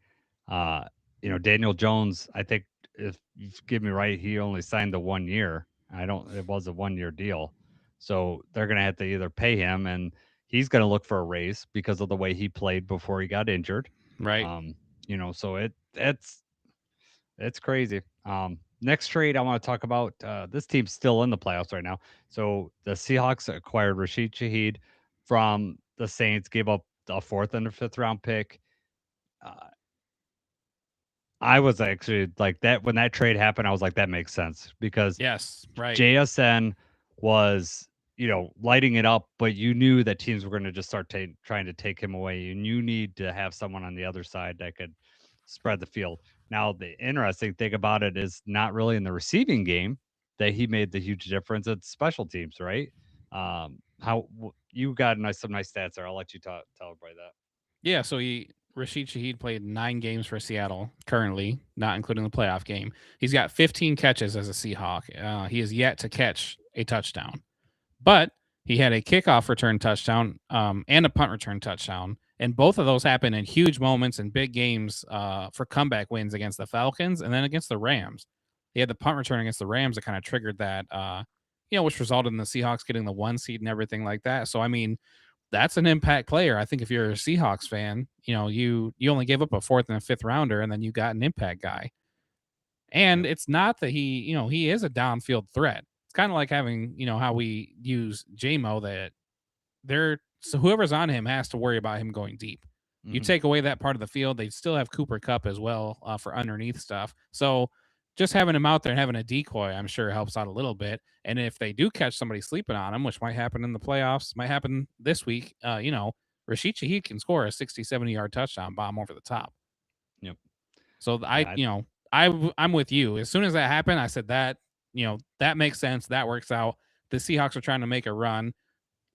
Daniel Jones, I think if you give me right, he only signed the 1 year. It was a 1 year deal. So they're going to have to either pay him, and he's going to look for a raise because of the way he played before he got injured. Right. So it's crazy. Next trade I want to talk about, this team's still in the playoffs right now. So the Seahawks acquired Rashid Shaheed from the Saints, gave up a 4th and a 5th round pick. I was actually like that when that trade happened. I was like, that makes sense because yes, right. JSN was, lighting it up, but you knew that teams were going to just start trying to take him away, and you need to have someone on the other side that could spread the field. Now, the interesting thing about it is not really in the receiving game that he made the huge difference. It's special teams, right? How you got some nice stats there. I'll let you tell everybody that. Yeah, so Rashid Shaheed played 9 games for Seattle currently, not including the playoff game. He's got 15 catches as a Seahawk. He has yet to catch a touchdown, but he had a kickoff return touchdown and a punt return touchdown. And both of those happened in huge moments and big games for comeback wins against the Falcons and then against the Rams. He had the punt return against the Rams that kind of triggered that, which resulted in the Seahawks getting the 1 seed and everything like that. So, I mean, that's an impact player. I think if you're a Seahawks fan, you only gave up a 4th and a 5th rounder, and then you got an impact guy. And it's not that he is a downfield threat. It's kind of like having, how we use JMO, that so whoever's on him has to worry about him going deep. You take away that part of the field, they still have Cooper Kupp as well for underneath stuff. So just having him out there and having a decoy, I'm sure helps out a little bit. And if they do catch somebody sleeping on him, which might happen in the playoffs, might happen this week, Rashid Shaheed can score a 60, 70-yard touchdown bomb over the top. Yep. So I'm with you. As soon as that happened, I said that, that makes sense. That works out. The Seahawks are trying to make a run.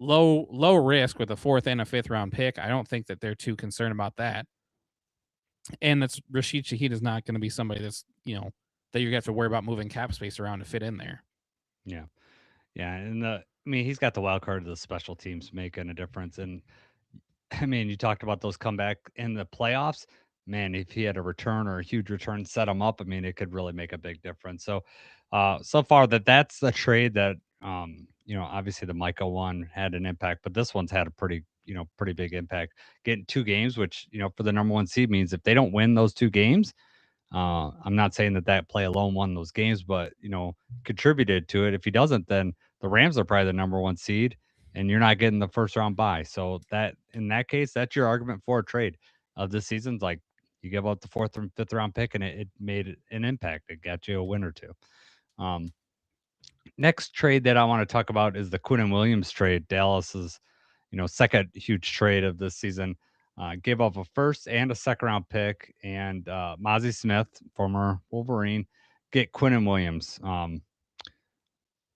Low risk with a 4th and a 5th round pick. I don't think that they're too concerned about that. And that's Rashid Shaheed is not going to be somebody that's, that you have to worry about moving cap space around to fit in there. Yeah. Yeah. And he's got the wild card of the special teams making a difference. And I mean, you talked about those comeback in the playoffs. Man, if he had a return or a huge return, set him up, I mean, it could really make a big difference. So, so far that's the trade that, obviously the Micah one had an impact, but this one's had a pretty big impact. Getting 2 games, which, for the number 1 seed means if they don't win those 2 games, I'm not saying that play alone won those games, but, contributed to it. If he doesn't, then the Rams are probably the number 1 seed and you're not getting the first round bye. So that in that case, that's your argument for a trade of this season's like you give up the 4th and 5th round pick and it made an impact. It got you a win or 2. Next trade that I want to talk about is the Quinnen Williams trade. Dallas's, second huge trade of this season. Gave up a 1st and a 2nd round pick, and Mazi Smith, former Wolverine, get Quinnen Williams.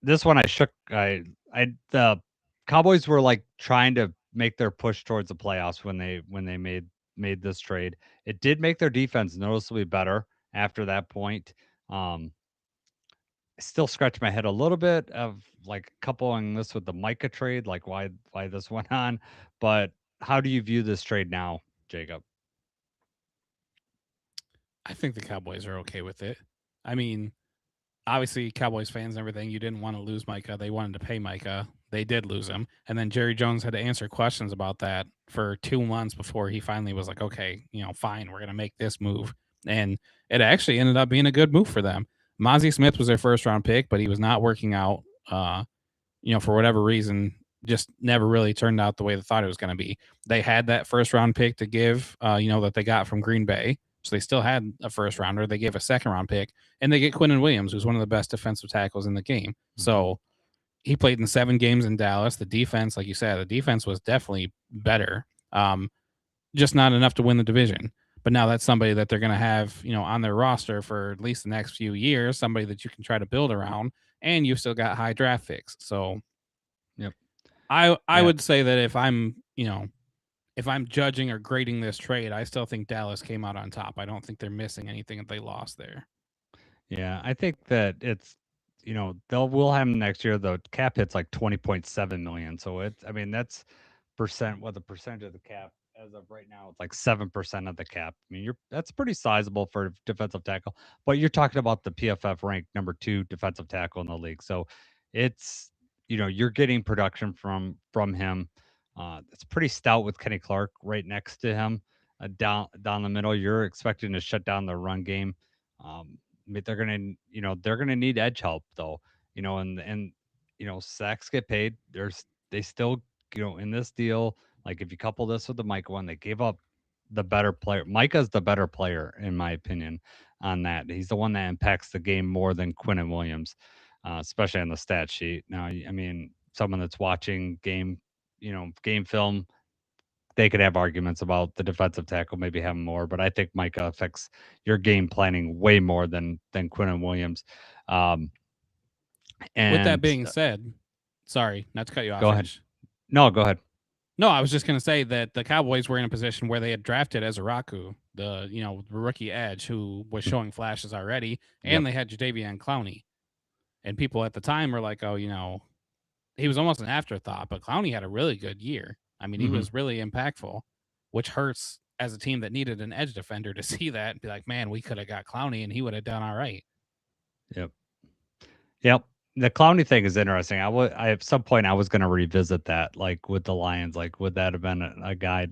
This one the Cowboys were like trying to make their push towards the playoffs when they made this trade. It did make their defense noticeably better after that point. I still scratch my head a little bit of like coupling this with the Micah trade, like why this went on. But how do you view this trade now, Jacob? I think the Cowboys are okay with it. I mean, obviously, Cowboys fans and everything, you didn't want to lose Micah. They wanted to pay Micah. They did lose him. And then Jerry Jones had to answer questions about that for 2 months before he finally was like, okay, fine, we're going to make this move. And it actually ended up being a good move for them. Mazi Smith was their 1st round pick, but he was not working out. For whatever reason, just never really turned out the way they thought it was going to be. They had that first round pick to give, that they got from Green Bay. So they still had a first rounder. They gave a second round pick, and they get Quinnen Williams, who's one of the best defensive tackles in the game. So he played in 7 games in Dallas. The defense, like you said, the defense was definitely better. Just not enough to win the division. But now that's somebody that they're going to have, on their roster for at least the next few years, somebody that you can try to build around, and you've still got high draft picks. So, yep. I would say that if I'm judging or grading this trade, I still think Dallas came out on top. I don't think they're missing anything that they lost there. Yeah, I think that it's, we'll have them next year. The cap hit's like 20.7 million. So that's the percentage of the cap as of right now, it's like 7% of the cap. I mean, that's pretty sizable for defensive tackle, but you're talking about the PFF ranked number 2 defensive tackle in the league. So it's, you're getting production from him. It's pretty stout with Kenny Clark right next to him, down the middle. You're expecting to shut down the run game. They're gonna need edge help though, and sacks get paid. They still, in this deal, like if you couple this with the Micah one, they gave up the better player. Micah's the better player in my opinion on that. He's the one that impacts the game more than Quinnen Williams, especially on the stat sheet. Now, I mean, someone that's watching game film, they could have arguments about the defensive tackle maybe having more, but I think Micah affects your game planning way more than Quinnen Williams. And with that being said, sorry, not to cut you off. Go ahead. No, go ahead. No, I was just going to say that the Cowboys were in a position where they had drafted Ezeraku, the rookie edge who was showing flashes already, and they had Jadeveon Clowney. And people at the time were like, oh, he was almost an afterthought, but Clowney had a really good year. I mean, he was really impactful, which hurts as a team that needed an edge defender to see that and be like, man, we could have got Clowney and he would have done all right. Yep. The Clowney thing is interesting. At some point I was going to revisit that, like with the Lions. Like, would that have been a guy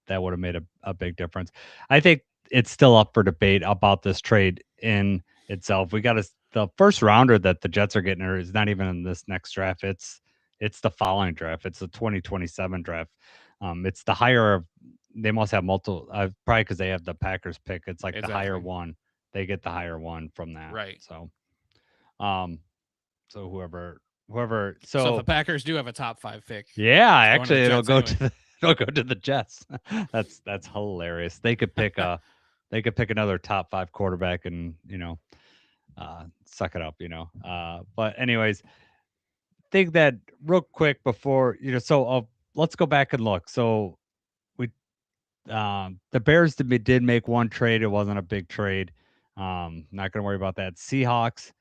that would have made a big difference? I think it's still up for debate about this trade in itself. We got the first rounder that the Jets are getting is not even in this next draft. It's the following draft. It's the 2027 draft. It's the higher. They must have multiple. Probably because they have the Packers pick. It's like the higher one. They get the higher one from that. Right. So, so whoever. So if the Packers do have a top 5 pick. Yeah, actually, it'll go to the Jets. That's hilarious. They could pick another top 5 quarterback and suck it up. But anyways, think that real quick before So let's go back and look. So we the Bears did make one trade. It wasn't a big trade. Not gonna worry about that. Seahawks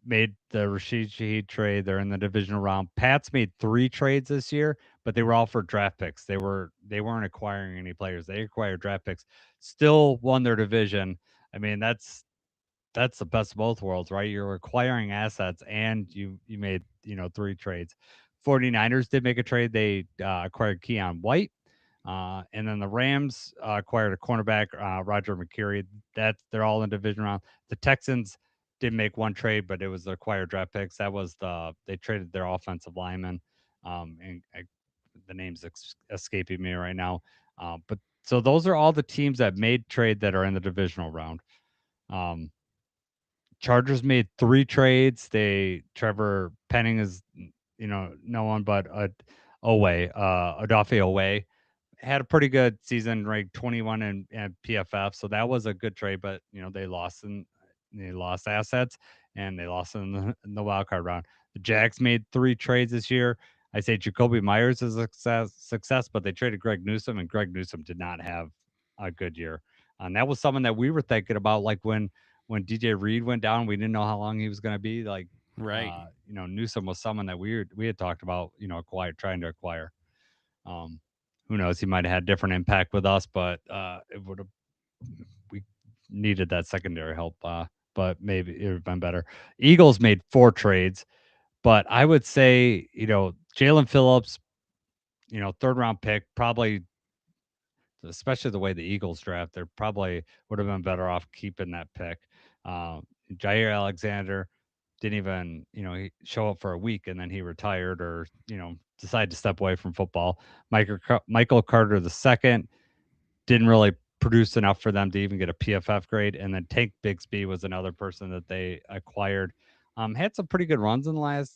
made the Rashid Shaheed trade. They're in the divisional round. Pats made 3 trades this year, but they were all for draft picks. They weren't acquiring any players. They acquired draft picks. Still won their division. I mean, that's the best of both worlds, right? You're acquiring assets and you made 3 trades. 49ers did make a trade. They acquired Keon White. And then the Rams acquired a cornerback, Roger McCreary. They're all in division round. The Texans did make one trade, but it was the acquired draft picks. That was they traded their offensive lineman. The name's escaping me right now. But so those are all the teams that made trade that are in the divisional round. Chargers made 3 trades. Trevor Penning is, no one but Odafe Owe had a pretty good season, ranked 21 in PFF. So that was a good trade, but they lost assets and they lost in the wild card round. The Jags made 3 trades this year. I say Jacoby Myers is a success, but they traded Greg Newsome, and Greg Newsome did not have a good year. And that was someone that we were thinking about, like when DJ Reed went down, we didn't know how long he was going to be. Like, right. Newsome was someone that we had talked about, trying to acquire. Who knows? He might have had different impact with us, but we needed that secondary help. But maybe it would have been better. Eagles made 4 trades, but I would say, Jalen Phillips, 3rd round pick, probably, especially the way the Eagles draft, they probably would have been better off keeping that pick. Jair Alexander, didn't even, he show up for a week and then he retired or, decided to step away from football. Michael Carter II didn't really produce enough for them to even get a PFF grade. And then Tank Bigsby was another person that they acquired. Had some pretty good runs in the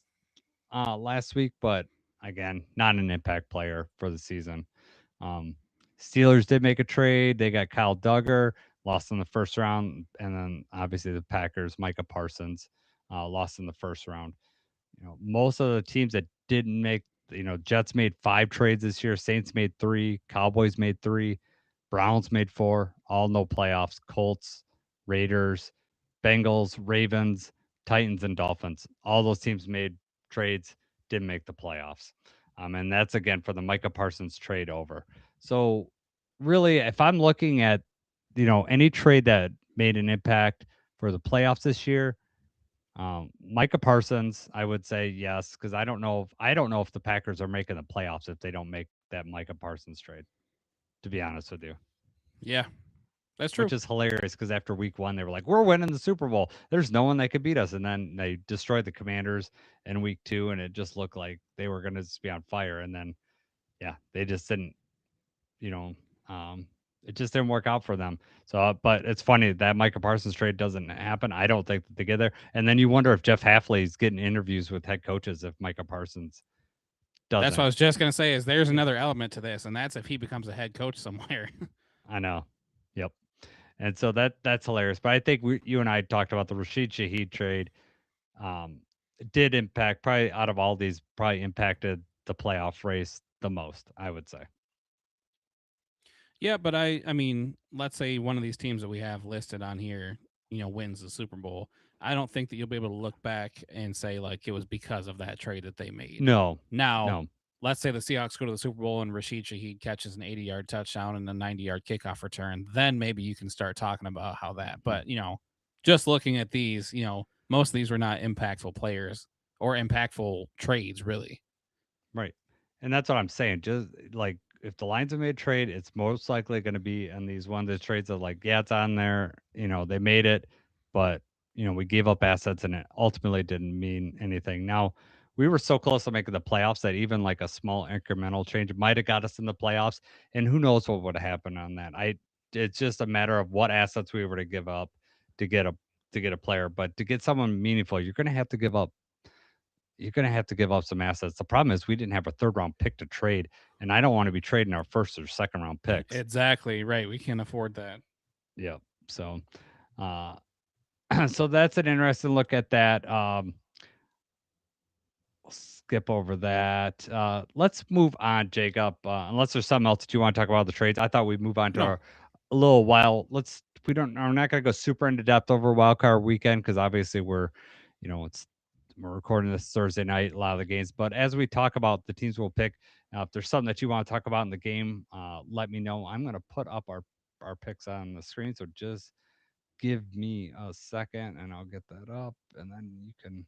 last week, but again, not an impact player for the season. Um, Steelers did make a trade. They got Kyle Duggar, lost in the first round, and then obviously the Packers, Micah Parsons, lost in the first round. Most of the teams that didn't make, Jets made 5 trades this year, Saints made 3, Cowboys made 3, Browns made 4, all no playoffs. Colts, Raiders, Bengals, Ravens, Titans, and Dolphins. All those teams made trades, didn't make the playoffs. And that's again for the Micah Parsons trade over. So really, if I'm looking at, any trade that made an impact for the playoffs this year, Micah Parsons, I would say yes, because I don't know if the Packers are making the playoffs if they don't make that Micah Parsons trade. To be honest with you, Yeah, that's true. which is hilarious because after week 1 they were like, "We're winning the Super Bowl. There's no one that could beat us," and then they destroyed the Commanders in week 2, and it just looked like they were going to just be on fire. And then, yeah, they just didn't. You know, it just didn't work out for them. So, but it's funny that Micah Parsons trade doesn't happen. I don't think that they get there. And then you wonder if Jeff Hafley's getting interviews with head coaches if Micah Parsons doesn't. That's what I was just gonna say. Is there's another element to this, and that's if he becomes a head coach somewhere. I know. Yep. And so that's hilarious. But I think you and I talked about the Rashid Shaheed trade. It did impact, probably out of all these, probably impacted the playoff race the most, I would say. Yeah, but I mean, let's say one of these teams that we have listed on here, wins the Super Bowl. I don't think that you'll be able to look back and say like it was because of that trade that they made. No. Now, let's say the Seahawks go to the Super Bowl and Rashid Shaheed catches an 80-yard touchdown and a 90-yard kickoff return, then maybe you can start talking about how that. But, just looking at these, most of these were not impactful players or impactful trades, really. Right. And that's what I'm saying. Just like if the Lions have made a trade, it's most likely going to be in these one of the trades of like, yeah, it's on there. They made it, but we gave up assets and it ultimately didn't mean anything. Now, we were so close to making the playoffs that even like a small incremental change might have got us in the playoffs. And who knows what would have happened on that. It's just a matter of what assets we were to give up to get a player. But to get someone meaningful, you're going to have to give up some assets. The problem is we didn't have a 3rd round pick to trade, and I don't want to be trading our 1st or 2nd round picks. Exactly right. We can't afford that. Yeah. So, so that's an interesting look at that. We'll skip over that. Let's move on, Jacob. Unless there's something else that you want to talk about the trades, I thought we'd move on to a little while. We're not going to go super into depth over wildcard weekend because obviously we're recording this Thursday night, a lot of the games. But as we talk about the teams we'll pick, if there's something that you want to talk about in the game, let me know. I'm going to put up our picks on the screen. So just give me a second and I'll get that up. And then you can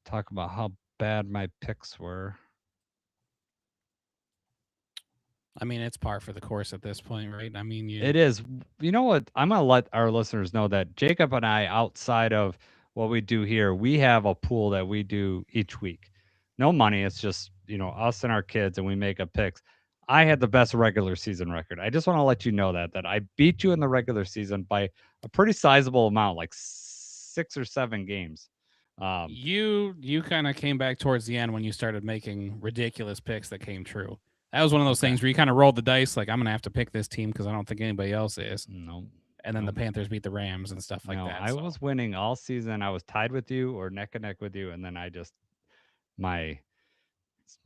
talk about how bad my picks were. I mean, it's par for the course at this point, right? I mean, it is. You know what? I'm going to let our listeners know that Jacob and I, outside of what we do here, we have a pool that we do each week. No money. It's just, us and our kids, and we make up picks. I had the best regular season record. I just want to let you know that I beat you in the regular season by a pretty sizable amount, like 6 or 7 games. You kind of came back towards the end when you started making ridiculous picks that came true. That was one of those things where you kind of rolled the dice, like I'm gonna have to pick this team because I don't think anybody else is. No. And then the Panthers beat the Rams and stuff like that. I was winning all season. I was tied with you or neck and neck with you, and then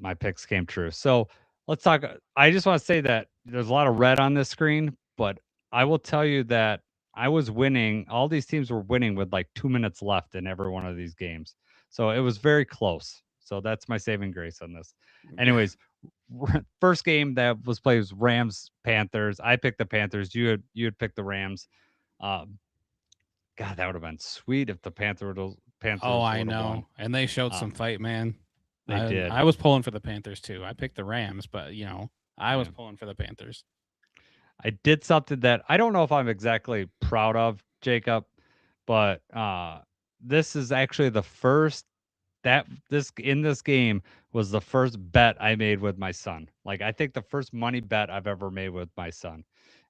my picks came true. So let's talk. I just want to say that there's a lot of red on this screen, but I will tell you that I was winning. All these teams were winning with like 2 minutes left in every one of these games. So it was very close. So that's my saving grace on this. Anyways, first game that was played was Rams Panthers. I picked the Panthers. You had picked the Rams. God, that would have been sweet if the Panthers. Oh, I know, won. And they showed some fight, man. They did. I was pulling for the Panthers too. I picked the Rams, but I was pulling for the Panthers. I did something that I don't know if I'm exactly proud of, Jacob, but this is actually the first in this game was the first bet I made with my son. Like I think the first money bet I've ever made with my son.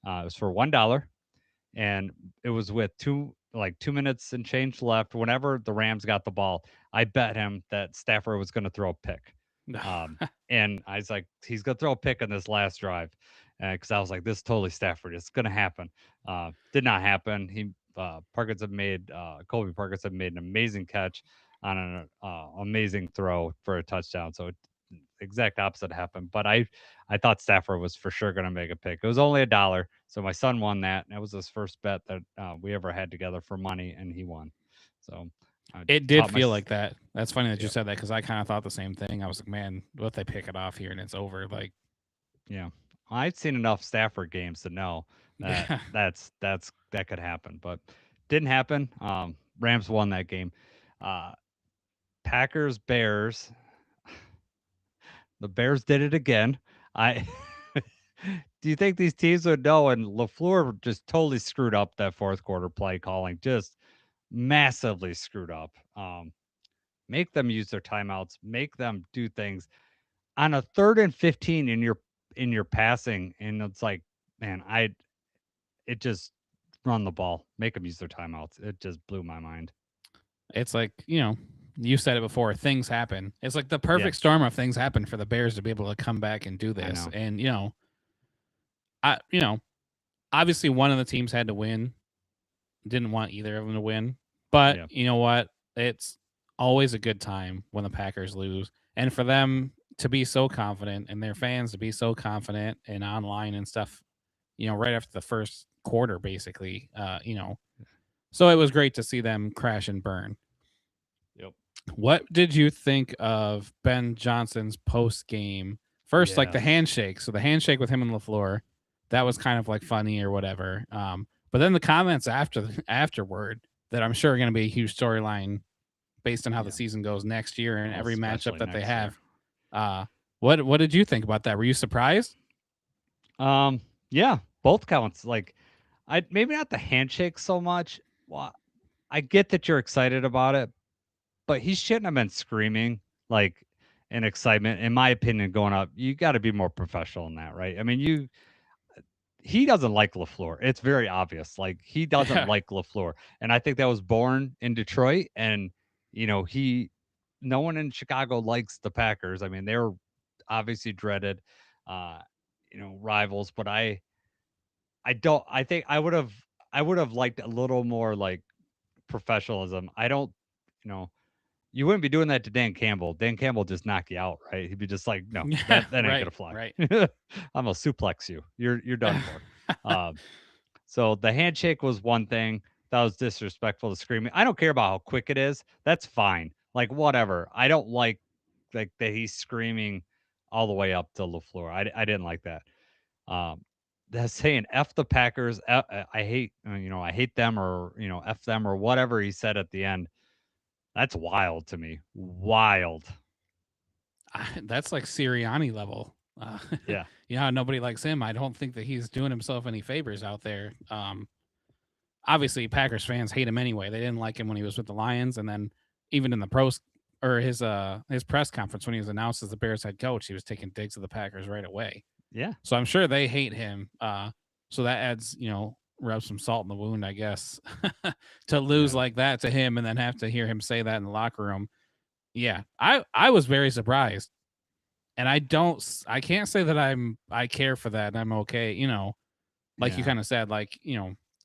It was for $1, and it was with 2 minutes and change left. Whenever the Rams got the ball, I bet him that Stafford was going to throw a pick. And I was like, he's going to throw a pick on this last drive. Because I was like, this is totally Stafford. It's going to happen. Did not happen. Colby Parkinson made an amazing catch on an amazing throw for a touchdown. So exact opposite happened. But I thought Stafford was for sure going to make a pick. It was only $1, so my son won that. And that was his first bet that we ever had together for money, and he won. So it did feel like that. That's funny that you said that, because I kind of thought the same thing. I was like, man, what if they pick it off here and it's over? Like, yeah, I'd seen enough Stafford games to know that that could happen, but didn't happen. Rams won that game. Packers Bears. The Bears did it again. I do you think these teams would know? And LaFleur just totally screwed up that fourth quarter play calling, just massively screwed up. Make them use their timeouts, make them do things on a 3rd and 15 in your passing, and it's like, man, it just run the ball, make them use their timeouts. It just blew my mind. It's like, you said it before, things happen. It's like the perfect storm of things happen for the Bears to be able to come back and do this. And, obviously one of the teams had to win. Didn't want either of them to win. But you know what? It's always a good time when the Packers lose. And for them to be so confident and their fans to be so confident and online and stuff, right after the first quarter, basically, So it was great to see them crash and burn. Yep. What did you think of Ben Johnson's post game? First, like the handshake. So the handshake with him and LaFleur, that was kind of like funny or whatever. But then the comments afterward that I'm sure are going to be a huge storyline based on how the season goes next year and every matchup that they have. What did you think about that? Were you surprised? Yeah, both counts. Like, maybe not the handshake so much. Well, I get that you're excited about it, but he shouldn't have been screaming like in excitement. In my opinion, going up, you got to be more professional in that, right? I mean, he doesn't like LaFleur. It's very obvious. Like he doesn't like LaFleur, and I think that was born in Detroit. And no one in Chicago likes the Packers. I mean, they're obviously dreaded, rivals. But I think I would have liked a little more like professionalism. I don't, you wouldn't be doing that to Dan Campbell. Dan Campbell just knock you out, right? He'd be just like, no, that ain't gonna fly. Right. I'm gonna suplex you. You're done for. So the handshake was one thing that was disrespectful to screaming. I don't care about how quick it is. That's fine. Like whatever. I don't like that he's screaming all the way up to LaFleur. I didn't like that. That's saying F the Packers. I hate, I hate them, or, F them, or whatever he said at the end. That's wild to me. Wild. That's like Sirianni level. Yeah. Nobody likes him. I don't think that he's doing himself any favors out there. Obviously, Packers fans hate him anyway. They didn't like him when he was with the Lions, and then even in the his press conference when he was announced as the Bears head coach, he was taking digs at the Packers right away. Yeah. So I'm sure they hate him. So that adds, rub some salt in the wound, I guess, to lose like that to him and then have to hear him say that in the locker room. Yeah, I was very surprised, and I can't say that I care for that and I'm okay. You kind of said, like,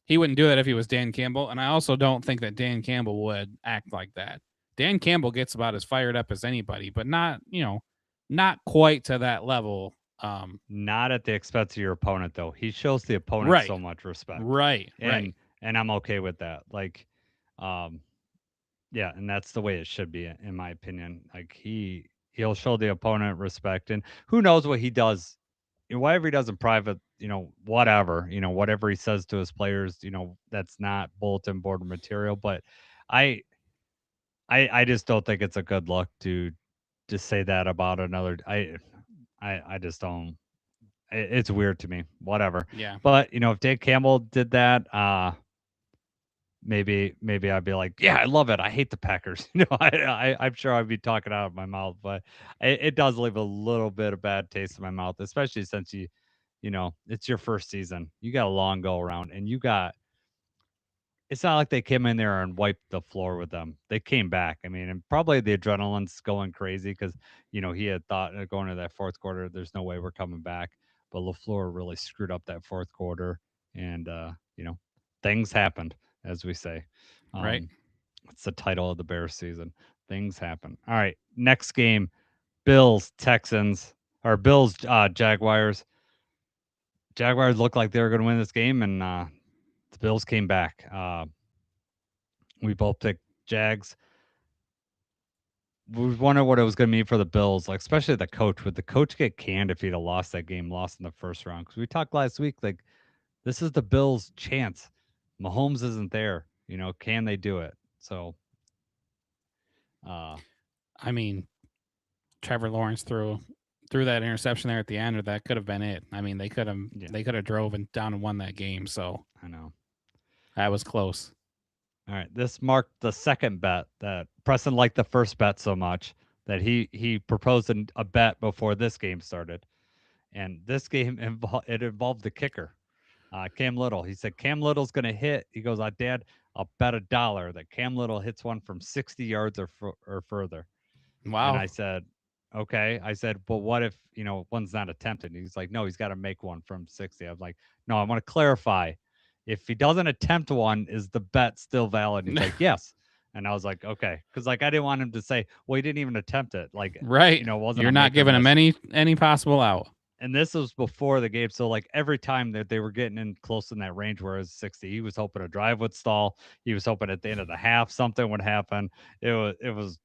he wouldn't do that if he was Dan Campbell, and I also don't think that Dan Campbell would act like that. Dan Campbell gets about as fired up as anybody, but not quite to that level. Not at the expense of your opponent, though. He shows the opponent so much respect. Right. And I'm okay with that. Like, yeah, and that's the way it should be, in my opinion. Like he'll show the opponent respect, and who knows what he does, whatever he does in private, whatever, whatever he says to his players, that's not bulletin board material. But I just don't think it's a good look to just say that about another. I just don't. It's weird to me. Whatever. Yeah. But if Dave Campbell did that, maybe I'd be like, yeah, I love it. I hate the Packers. I'm sure I'd be talking out of my mouth, but it does leave a little bit of bad taste in my mouth, especially since it's your first season. You got a long go around, and it's not like they came in there and wiped the floor with them. They came back. I mean, and probably the adrenaline's going crazy because he had thought going into that fourth quarter, there's no way we're coming back. But LaFleur really screwed up that fourth quarter, and things happened, as we say. Right. It's the title of the Bears season. Things happen. All right, next game: Bills Texans or Bills Jaguars. Jaguars looked like they were going to win this game, and the Bills came back. We both picked Jags. We wonder what it was going to mean for the Bills, like especially the coach. Would the coach get canned if he'd have lost that game, lost in the first round? Because we talked last week, like this is the Bills' chance. Mahomes isn't there. Can they do it? So, I mean, Trevor Lawrence threw that interception there at the end, or that could have been it. I mean, they could have drove and down and won that game. So I know that was close. All right, this marked the second bet that Preston liked the first bet so much that he proposed a bet before this game started, and this game involved the kicker, Cam Little. He said Cam Little's going to hit. He goes, Dad, I'll bet $1 that Cam Little hits one from 60 yards or further. Wow. And I said, okay. I said, but what if one's not attempted? And he's like, no, he's got to make one from 60. I was like, no, I want to clarify. If he doesn't attempt one, is the bet still valid? And he's like, yes. And I was like, okay, because I didn't want him to say, well, he didn't even attempt it. Like, right, wasn't you're not giving him any possible out. And this was before the game, so like every time that they were getting in close in that range, where it was 60, he was hoping a drive would stall. He was hoping at the end of the half something would happen. It was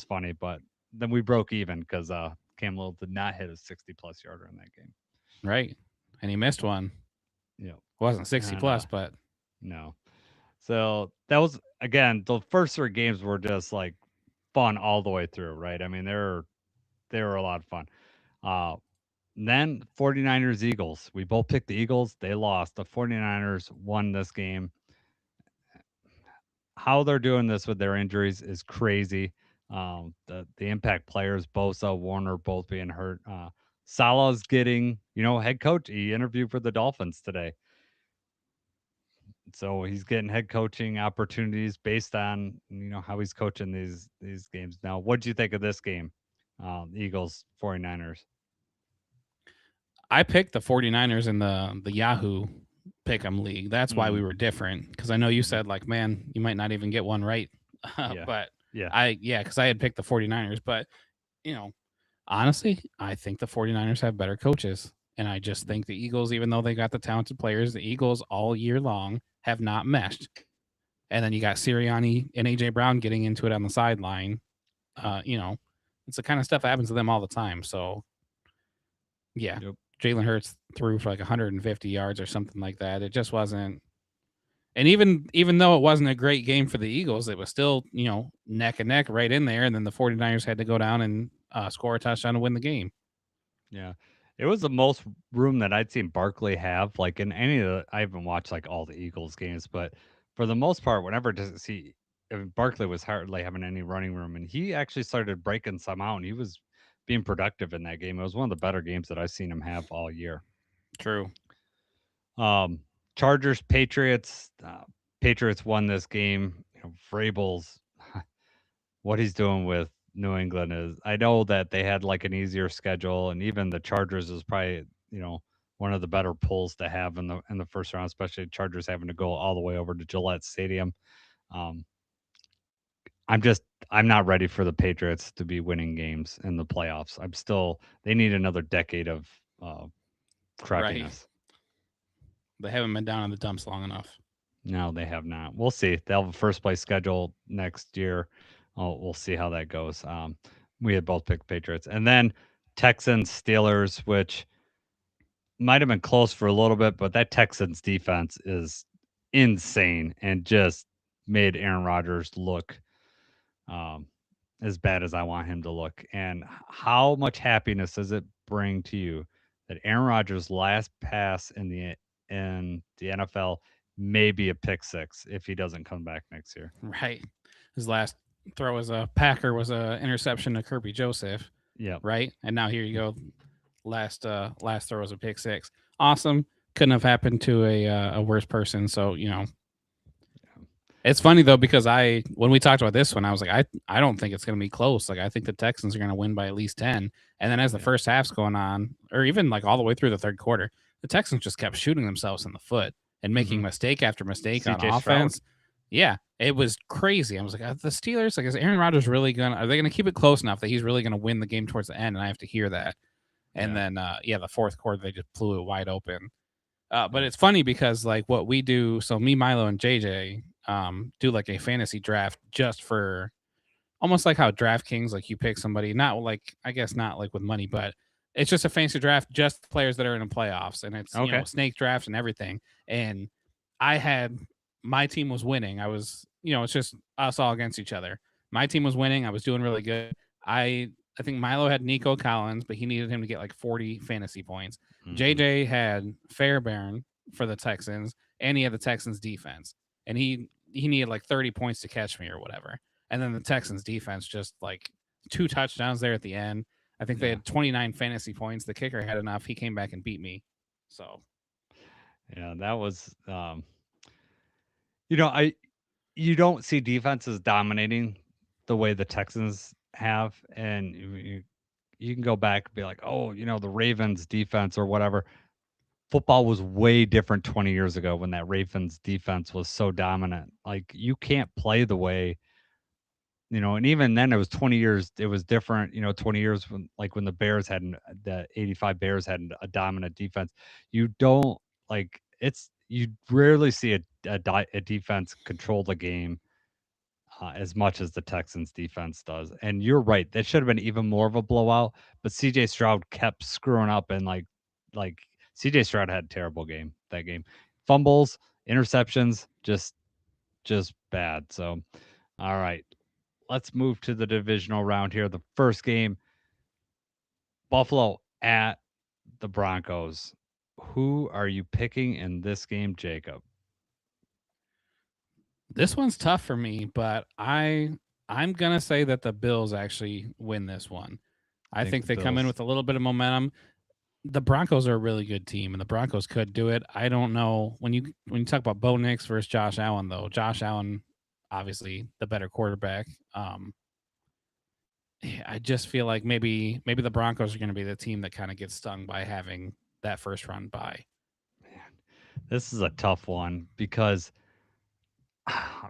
funny, but then we broke even because Cam Little did not hit a 60+ yarder in that game. Right, and he missed one. Yeah, wasn't 60+, but no. So that was, again, the first 3 games were just like fun all the way through, right? I mean, they were a lot of fun. Then 49ers Eagles. We both picked the Eagles. They lost. The 49ers won this game. How they're doing this with their injuries is crazy. The impact players, Bosa, Warner, both being hurt. Salah's getting, head coach. He interviewed for the Dolphins today. So he's getting head coaching opportunities based on, how he's coaching these games. Now, what do you think of this game? Eagles, 49ers. I picked the 49ers in the Yahoo Pick'em League. That's why we were different, because I know you said, like, man, you might not even get one right. But because I had picked the 49ers. But, honestly, I think the 49ers have better coaches. And I just think the Eagles, even though they got the talented players, the Eagles all year long have not meshed. And then you got Sirianni and A.J. Brown getting into it on the sideline. It's the kind of stuff that happens to them all the time. So, yeah. Yep. Jalen Hurts threw for like 150 yards or something like that. It just wasn't. And even though it wasn't a great game for the Eagles, it was still, neck and neck right in there. And then the 49ers had to go down and score a touchdown to win the game. Yeah. It was the most room that I'd seen Barkley have. Like in any of the, I haven't watched like all the Eagles games, but for the most part, whenever Barkley was hardly having any running room, and he actually started breaking some out, and he was being productive in that game. It was one of the better games that I've seen him have all year. True. Chargers, Patriots. Patriots won this game. Vrabel's what he's doing with New England is, I know that they had like an easier schedule, and even the Chargers is probably, one of the better pulls to have in the first round, especially Chargers having to go all the way over to Gillette Stadium. I'm not ready for the Patriots to be winning games in the playoffs. They need another decade of crappiness. Right. They haven't been down in the dumps long enough. No, they have not. We'll see. They'll have a first place schedule next year. We'll see how that goes. We had both picked Patriots. And then Texans, Steelers, which might have been close for a little bit, but that Texans defense is insane and just made Aaron Rodgers look as bad as I want him to look. And how much happiness does it bring to you that Aaron Rodgers' last pass in the NFL maybe a pick six if he doesn't come back next year. Right. His last throw as a Packer was a interception to Kirby Joseph. Yeah. Right. And now here you go. Last throw was a pick six. Awesome. Couldn't have happened to a worse person. So, it's funny though, because when we talked about this one, I was like, I don't think it's going to be close. Like, I think the Texans are going to win by at least 10. And then as the first half's going on, or even like all the way through the third quarter, the Texans just kept shooting themselves in the foot and making mistake after mistake on offense. Stroud. Yeah, it was crazy. I was like, the Steelers, like, is Aaron Rodgers are they going to keep it close enough that he's really going to win the game towards the end? And I have to hear that. And then, the fourth quarter, they just blew it wide open. But it's funny because like what we do, so me, Milo, and JJ do like a fantasy draft just for almost like how DraftKings, like you pick somebody, not like, I guess not like with money, but it's just a fantasy draft, just players that are in the playoffs, and it's snake draft and everything. And my team was winning. I was, it's just us all against each other. My team was winning. I was doing really good. I think Milo had Nico Collins, but he needed him to get like 40 fantasy points. JJ had Fairbairn for the Texans, and he had the Texans defense, and he needed like 30 points to catch me or whatever. And then the Texans defense just like 2 touchdowns there at the end. I think they had 29 fantasy points. The kicker had enough. He came back and beat me. So, yeah, that was, you don't see defenses dominating the way the Texans have, and you can go back and be like, oh, the Ravens defense or whatever. Football was way different 20 years ago when that Ravens defense was so dominant. Like, you can't play the way, and even then it was 20 years, it was different, 20 years when the Bears had the 85 Bears had a dominant defense. You don't you rarely see a defense control the game as much as the Texans defense does. And you're right, that should have been even more of a blowout, but CJ Stroud kept screwing up, and like CJ Stroud had a terrible game that game. Fumbles, interceptions, just bad. So, all right, let's move to the divisional round here. The first game, Buffalo at the Broncos. Who are you picking in this game, Jacob? This one's tough for me, but I'm gonna say that the Bills actually win this one. I think they come in with a little bit of momentum. The Broncos are a really good team, and the Broncos could do it. I don't know when you talk about Bo Nix versus Josh Allen, though. Josh Allen, obviously the better quarterback. I just feel like maybe the Broncos are going to be the team that kind of gets stung by having that first round bye. Man, this is a tough one because,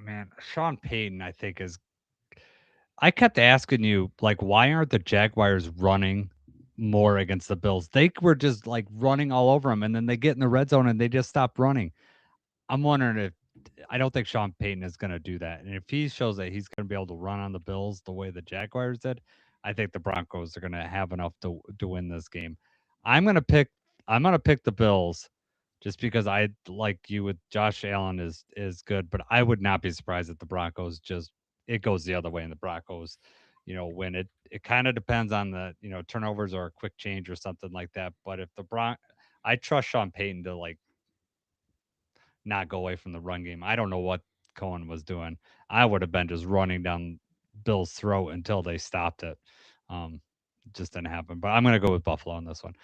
man, Sean Payton, I think is. I kept asking you, like, why aren't the Jaguars running more against the Bills? They were just like running all over them, and then they get in the red zone and they just stop running. I'm wondering if I don't think Sean Payton is going to do that, and if he shows that he's going to be able to run on the Bills the way the Jaguars did, I think the Broncos are going to have enough to win this game. I'm going to pick the Bills just because I like you with Josh Allen is good, but I would not be surprised if the Broncos it goes the other way and the Broncos, win it. It kind of depends on the, turnovers or a quick change or something like that. But if I trust Sean Payton to like not go away from the run game. I don't know what Cohen was doing. I would have been just running down Bill's throat until they stopped it. Just didn't happen. But I'm going to go with Buffalo on this one.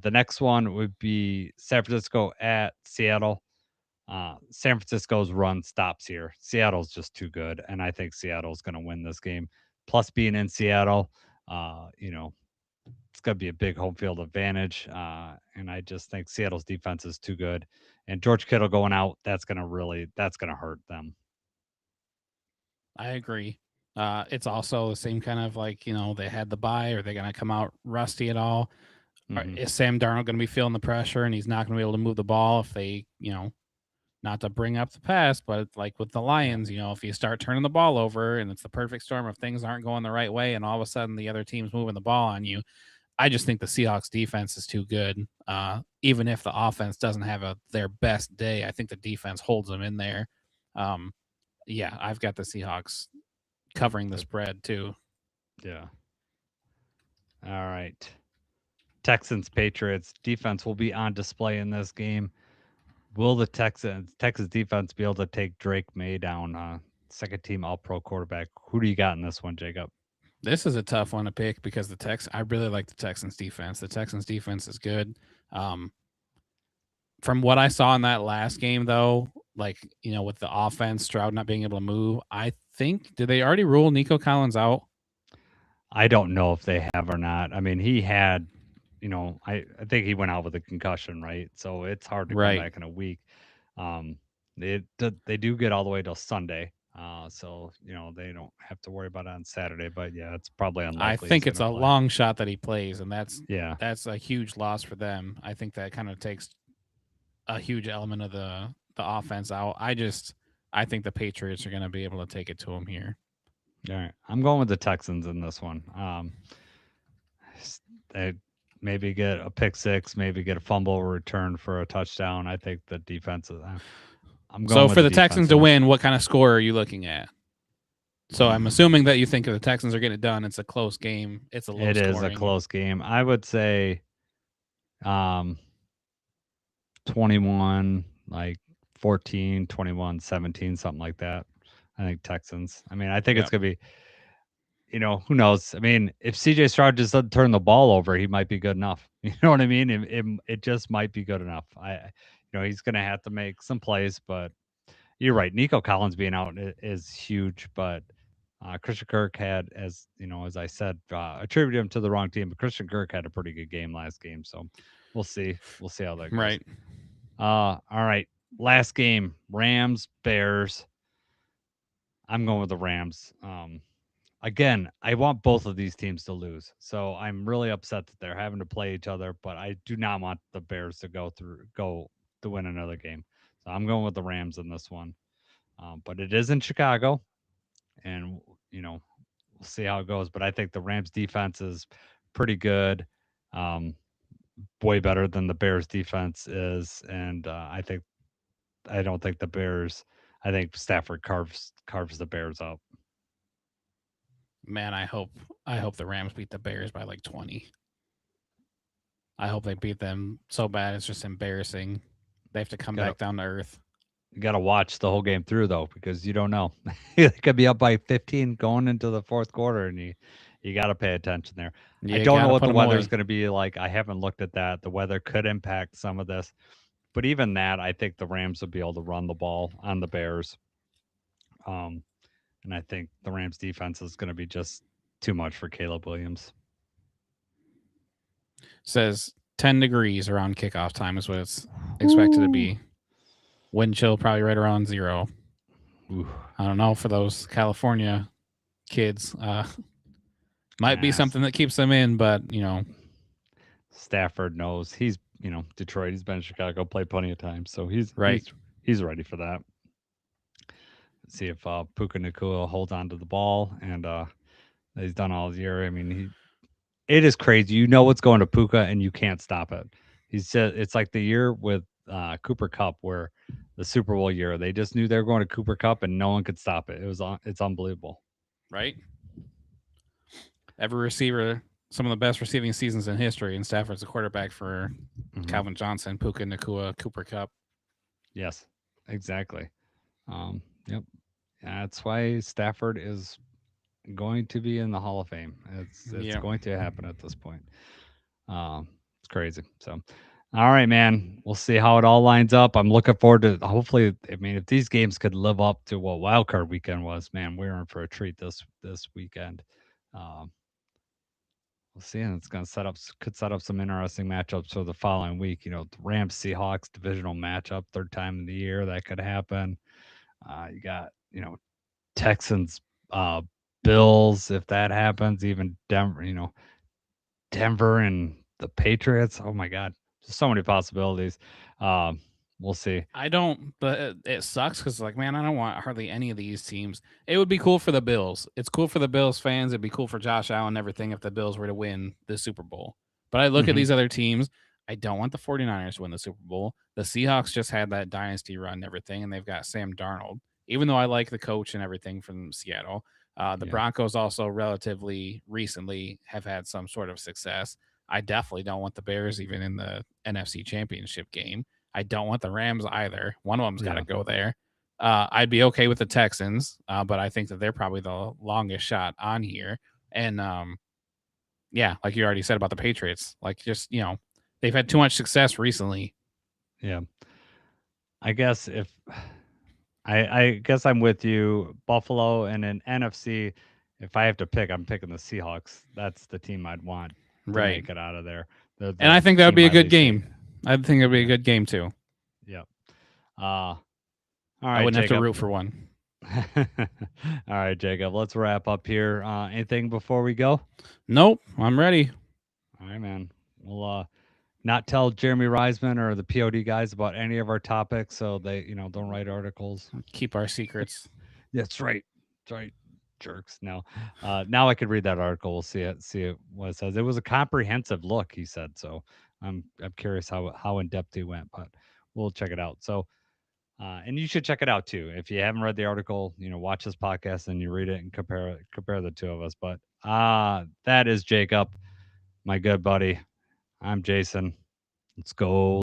The next one would be San Francisco at Seattle. San Francisco's run stops here. Seattle's just too good, and I think Seattle's going to win this game. Plus, being in Seattle, it's going to be a big home field advantage, and I just think Seattle's defense is too good. And George Kittle going out, that's going to hurt them. I agree. It's also the same kind of like, they had the bye. Are they going to come out rusty at all? Mm-hmm. Is Sam Darnold going to be feeling the pressure and he's not going to be able to move the ball if they, not to bring up the past, but like with the Lions, if you start turning the ball over and it's the perfect storm of things aren't going the right way and all of a sudden the other team's moving the ball on you, I just think the Seahawks defense is too good. Even if the offense doesn't have their best day, I think the defense holds them in there. Yeah, I've got the Seahawks covering the spread too. Yeah. All right. Texans, Patriots defense will be on display in this game. Will the Texas defense be able to take Drake May down? Second team All Pro quarterback. Who do you got in this one, Jacob? This is a tough one to pick because I really like the Texans defense. The Texans defense is good. From what I saw in that last game, though, like, with the offense, Stroud not being able to move, I think, did they already rule Nico Collins out? I don't know if they have or not. I mean, he had, I think he went out with a concussion, right? So it's hard to come back in a week. They do get all the way till Sunday. So, they don't have to worry about it on Saturday. But yeah, it's probably unlikely. I think it's a long shot that he plays, and that's a huge loss for them. I think that kind of takes a huge element of the offense out. I think the Patriots are going to be able to take it to him here. All right, I'm going with the Texans in this one. They maybe get a pick six, maybe get a fumble return for a touchdown. I think the defense is. I'm going. So for the Texans to win, what kind of score are you looking at? So I'm assuming that you think if the Texans are getting it done, it's a close game. It's a low scoring. It is a close game. I would say, 21, like 14, 21, 17, something like that. I think Texans. I mean, I think it's going to be, who knows? I mean, if CJ Stroud just doesn't turn the ball over, he might be good enough. You know what I mean? It just might be good enough. He's going to have to make some plays, but you're right. Nico Collins being out is huge, but Christian Kirk had, as I said, attributed him to the wrong team, but Christian Kirk had a pretty good game last game. So we'll see. We'll see how that goes. Right. All right. Last game, Rams, Bears. I'm going with the Rams. Again, I want both of these teams to lose. So I'm really upset that they're having to play each other, but I do not want the Bears to go to win another game. So I'm going with the Rams in this one. But it is in Chicago, and, we'll see how it goes. But I think the Rams defense is pretty good. Way better than the Bears defense is. And I don't think the Bears, I think Stafford carves the Bears up. Man, I hope the Rams beat the Bears by like 20. I hope they beat them so bad it's just embarrassing. They have to come back down to earth. You got to watch the whole game through, though, because you don't know. They could be up by 15 going into the fourth quarter, and you got to pay attention there. I don't know what the weather is going to be like. I haven't looked at that. The weather could impact some of this. But even that, I think the Rams will be able to run the ball on the Bears. And I think the Rams defense is going to be just too much for Caleb Williams. Says 10 degrees around kickoff time is what it's expected to be. Wind chill probably right around 0. Ooh. I don't know for those California kids. Might be something that keeps them in, but Stafford knows. He's Detroit. He's been in Chicago, played plenty of times, so he's he's ready for that. See if Puka Nacua holds on to the ball, and he's done all year. I mean, it is crazy. You know what's going to Puka, and you can't stop it. It's like the year with Cooper Kupp, where the Super Bowl year, they just knew they were going to Cooper Kupp, and no one could stop it. It's unbelievable, right? Every receiver, some of the best receiving seasons in history, and Stafford's a quarterback for Calvin Johnson, Puka Nacua, Cooper Kupp. Yes, exactly. Yep. That's why Stafford is going to be in the Hall of Fame. It's going to happen at this point. It's crazy. So, all right, man. We'll see how it all lines up. I'm looking forward to, hopefully, I mean, if these games could live up to what wildcard weekend was, man, we're in for a treat this weekend. We'll see, and it's going to could set up some interesting matchups for the following week. The Rams Seahawks divisional matchup, third time in the year that could happen. You got, Texans, Bills, if that happens, even Denver, Denver and the Patriots. Oh my God. Just so many possibilities. We'll see. But it sucks because, like, man, I don't want hardly any of these teams. It would be cool for the Bills. It's cool for the Bills fans. It'd be cool for Josh Allen and everything if the Bills were to win the Super Bowl. But I look at these other teams. I don't want the 49ers to win the Super Bowl. The Seahawks just had that dynasty run and everything, and they've got Sam Darnold. Even though I like the coach and everything from Seattle, the Broncos also relatively recently have had some sort of success. I definitely don't want the Bears even in the NFC Championship game. I don't want the Rams either. One of them's got to go there. I'd be okay with the Texans, but I think that they're probably the longest shot on here. And yeah, like you already said about the Patriots, like just, they've had too much success recently. Yeah. I guess I guess I'm with you, Buffalo, and in NFC, if I have to pick, I'm picking the Seahawks. That's the team I'd want to make it out of there. And I think that would be a good game. I think it'd be a good game too. Yep. All right, I wouldn't Jacob. have to root for one. All right, Jacob. Let's wrap up here. Anything before we go? Nope. I'm ready. All right, man. We'll not tell Jeremy Reisman or the POD guys about any of our topics, so they, don't write articles. Keep our secrets. That's right. That's right. Jerks. No. Now I could read that article. We'll see what it says. It was a comprehensive look, he said. So I'm curious how in depth he went, but we'll check it out. So and you should check it out too. If you haven't read the article, watch this podcast and you read it and compare the two of us. But that is Jacob, my good buddy. I'm Jason. Let's go.